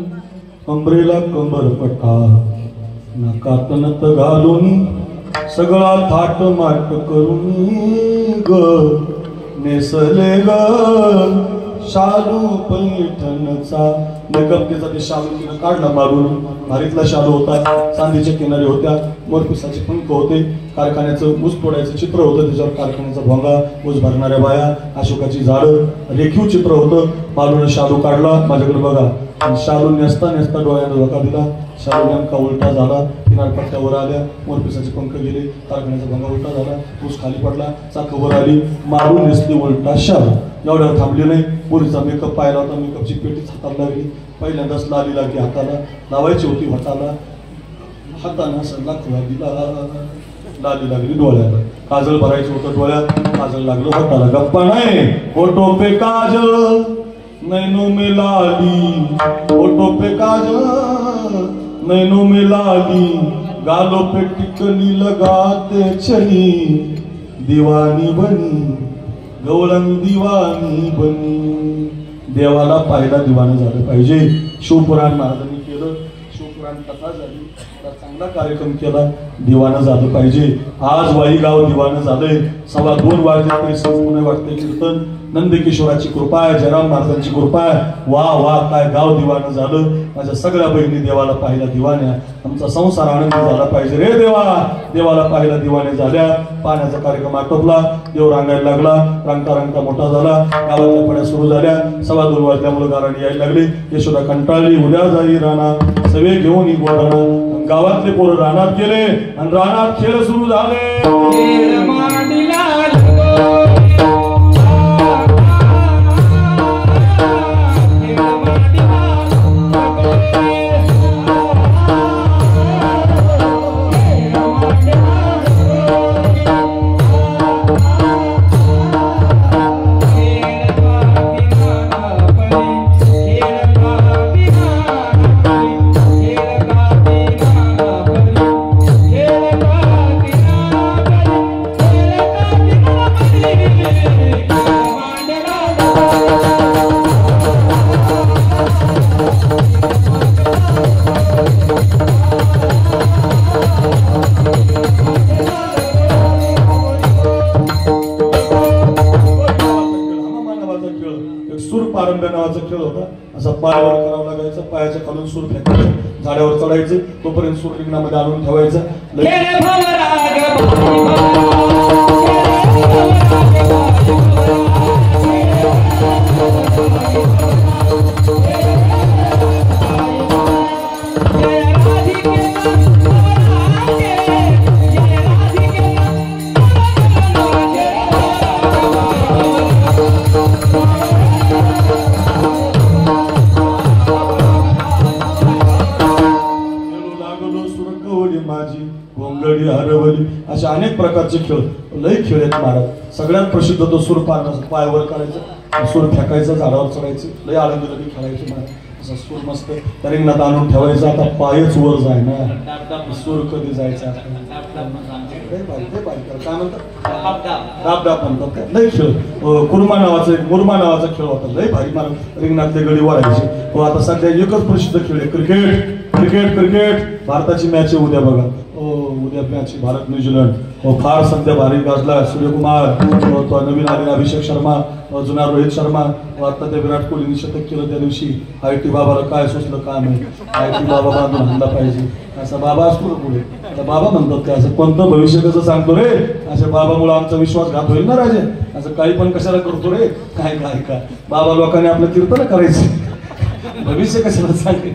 कंबरेला कंबर पट्टा नाकात नथ घालून सगळा थाट माट करून ग नेसले ग शालू पैठणचा. मेकअप तिचा ते शालू तिनं काढला मारून. भारीतला शालू होता, चांदीच्या किनारे होत्या, मोरपिसाचे पंख होते, कारखान्याचं ऊस तोडायचं चित्र होतं, त्याच्यावर कारखान्याचा भोंगा, ऊस भरणाऱ्या बाया, अशोकाची झाडं, रेखीव चित्र होतं. मालून शालू काढला, माझ्याकडे बघा. आणि शालू नेसता नेसता डोळ्यानं धोका दिला. शालू नेमका उलटा झाला, किनारपट्ट्यावर आल्या, मोरपिसाचे पंख गेले, कारखान्याचा भोंगा उलटा झाला, ऊस खाली पडला, चाक वर आली, मारून नेसली उलटा शालू. एवढ्यावर थांबली नाही. पोरीचा मेकअप पाहिला होता, मेकअपची पेटीच हाताला लागली. पहिल्यांदाच लाली लागली हाताला, लावायची होती हाताला, हाताना सल्ला खुला दिला, लाली लागली डोळ्याला. काजळ भरायचं होतं डोळ्यात, काजळ लागलं हाताला. गप्पा नाही, होठों पे काजळ नैनो में लाली, होठों पे काजळ नैनो में लाली, गालों पे टिकली लगाते चली, दीवानी बनी गौरंग दीवानी बनी. देवाला पाहिला दिवाणं झालं पाहिजे. शिवपुराण महाराजांनी केलं, शिवपुराण कथा झाली, चांगला कार्यक्रम केला, दिवाणं झालं पाहिजे. आज वाई गाव दिवाणं झालंय. 2:15 वाजले तरी वाटते कीर्तन. नंदकिशोराची कृपा आहे, जयराम महाराजांची कृपा आहे. वा वा, काय गाव दिवाणं झालं. माझ्या सगळ्या बहिणी देवाला पाहिला दिवाण्या. आमचा संसार आनंदी झाला पाहिजे रे देवा. देवाला पाहिला दिवाणे झाल्या. पाण्याचा कार्यक्रम आटोपला, देव रांगायला लागला, रांगता रांगता मोठा झाला. गावातल्या पड्या सुरू झाल्या. 2:15 वाजल्यामुळे गाराणी यायला लागली. यशोदा कंटाळली, उद्या जाई राणा सवे घेऊन गोडाणा. गावातले पोरं रानात गेले आणि रानात खेळ सुरू झाले. नावाचा खेळ होता. असा पायावर करावं लागायचं, पायाच्या खालून सूर फेकायचं, झाडावर चढायचं, तोपर्यंत सूर रिंगणामध्ये आणून ठेवायचं. गोंगडी हरवली, असे अनेक प्रकारचे खेळ, लय खेळ आहेत महाराज. सगळ्यात प्रसिद्ध तो सूर पायावर करायचं, सूर फेकायचं, झाडावर चढायचं, लय आनंदी लगे खेळायचे महाराज. असा सूर मस्त रिंगणात आणून ठेवायचा. आता पायच वर जाय ना, सूर कधी जायचा काय म्हणतात, डाब डाब म्हणतात. लय खेळ. मुरमा नावाचा खेळ होता, लय भारी महाराज. रिंगणातले गडी वाढायचे. आता सध्या एकच प्रसिद्ध खेळ आहे क्रिकेट. क्रिकेट क्रिकेट भारताची मॅच आहे उद्या बघा. उद्या मॅच भारत न्यूझीलंड. फार सध्या भारी गाजला. सूर्यकुमार, तो नवीन आलेला अभिषेक शर्मा, जुना रोहित शर्मा, आता त्या विराट कोहलीने शतक केलं त्या दिवशी. IT बाबाला काय सुचलं काम आहे, IT बाबा बांधून आणला पाहिजे. असं बाबा असतो ना पुढे, आता बाबा म्हणतात काय, असं कोणतं भविष्य कसं सांगतो रे, अशा बाबामुळे आमचा विश्वासघात होईल ना राजे. असं काही पण कशाला करतो रे, काय काय का बाबा लोकांनी आपलं कीर्तन करायचं, भविष्य कशाला सांगे.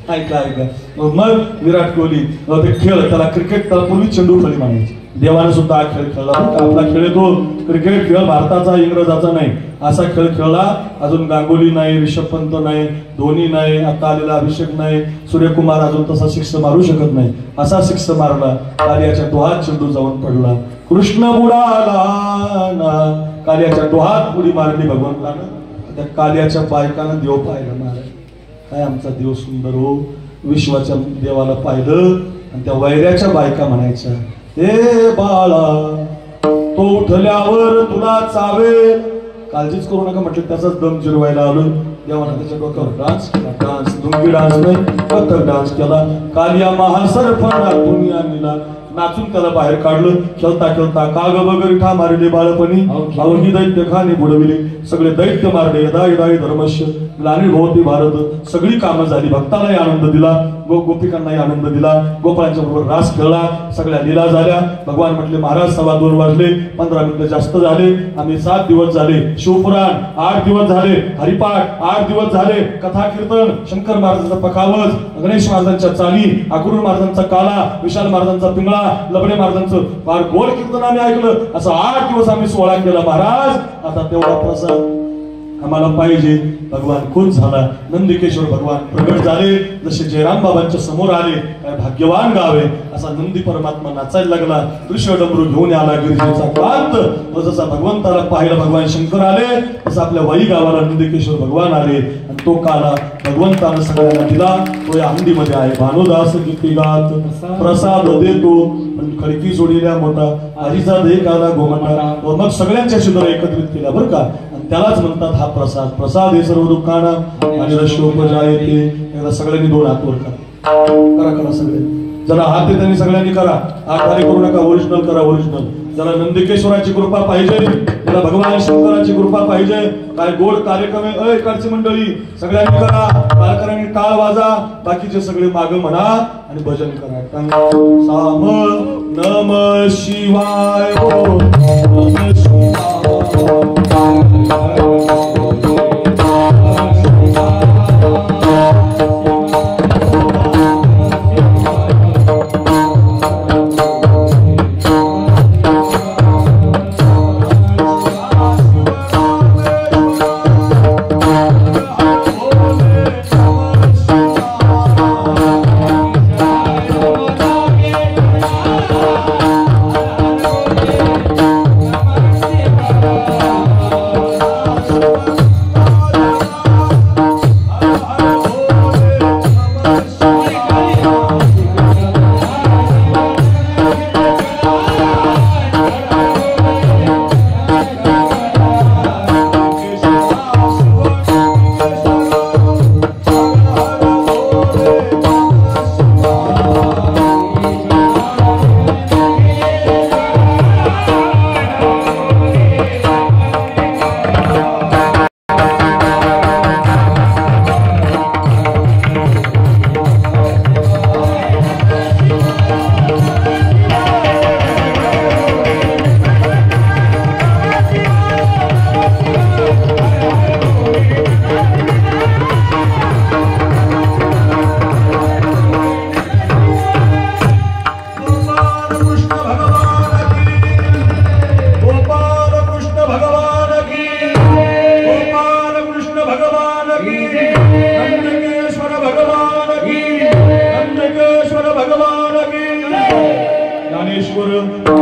ऐका ऐका. मग विराट कोहली ते खेळ, त्याला क्रिकेट, त्याला पूर्वी चेंडू फळी म्हणायची. देवाने सुद्धा हा खेळ खेळला. आपला खेळ तो क्रिकेट खेळ भारताचा, इंग्रजाचा नाही. असा खेळ खेळला. अजून गांगुली नाही, रिषभ पंत नाही, धोनी नाही, आता आलेला अभिषेक नाही, सूर्यकुमार अजून तसा सिक्स मारू शकत नाही. असा सिक्स मारला, कालियाच्या डोहात चेंडू जाऊन पडला. कृष्ण बुडाला ना, कालियाच्या डोहात उडी मारली भगवंतानं. त्या कालियाच्या बायकानं देव पाहिलं महाराज. काय आमचा देव सुंदर हो. विश्वाच्या देवाला पाहिलं आणि त्या वैऱ्याच्या बायका म्हणायच्या, हे बाळा तो उठल्यावर तुला चावेल. काळजीच करू नका म्हटलं, त्याचाच दम जिरवायला आलो. देवानं त्याच्या डोक्यावर डान्स केला. डान्स लुंगी डान्स नाही, कथक डान्स केला. कालिया महासर्फाला दुनिया निला, नाचून त्याला बाहेर काढलं. खेळता खेळता काग वगैरे ठा मारले बाळपणी, अवघी दैत्य खाने बुडविले. सगळे दैत्य मारले. यदा यदाई धर्मस्य ग्लानिर् भवति भारत. सगळी कामं झाली. भक्तालाही आनंद दिला, गोपिकांनाही आनंद दिला. गोपाळांच्या बरोबर रास खेळला. सगळ्या लीला झाल्या. भगवान म्हटले, महाराज 2:15 वाजले, 15 मिनिटं जास्त झाले. आम्ही 7 दिवस झाले. शिवपुराण 8 दिवस झाले. हरिपाठ 8 दिवस झाले. कथा कीर्तन, शंकर महाराजांचा पखावज, गणेश महाराजांच्या चाली, अक्रूर महाराजांचा काला, विशाल महाराजांचा पिंगळा, लबडे महाराजांचं फार गोड कीर्तन आम्ही ऐकलं. असं 8 दिवस आम्ही सोहळा केला महाराज. आता तेवढा प्रसाद आम्हाला पाहिजे. भगवान खुश झाला. नंदिकेश्वर भगवान प्रगट झाले. जसे जयराम बाबांच्या समोर आले, काय भाग्यवान गाव आहे असा नंदी परमात्मा नाचायला लागला. कृष्ण डमरू घेऊन आला गिरिजेचा कांत. जसा भगवंताला पाहिलं भगवान शंकर आले, तसं आपल्या वाई गावाला नंदिकेश्वर भगवान आले. आणि तो काला भगवंतानं सगळ्यांना दिला. तो या हंडीमध्ये आहे. भानुदास किती गात प्रसाद देतो, पण खडकी सोडलेल्या मोठा आजीचा दे काला गोमटा. मग सगळ्यांच्या शिदर एकत्रित केल्या बरं का. आणि त्यालाच म्हणतात हा प्रसाद. प्रसाद हे सर्व दुःखाना आणि रशोपजायते. एकदा सगळ्यांनी दोन हात वर करा करा सगळे जरा हात आहे त्यांनी सगळ्यांनी करा. हात खाली करू नका. ओरिजिनल करा ओरिजिनल. जरा नंदिकेश्वराची कृपा पाहिजे, त्याला भगवान शंकराची कृपा पाहिजे. काय गोड कार्यक्रम आहे इकडची मंडळी, सगळ्यांनी करा. कार्यक्रमाने टाळ वाजा, बाकीचे सगळे माग म्हणा आणि भजन करा. साम नम शिवाय हो नम शिवाय. ज्ञानेश्वर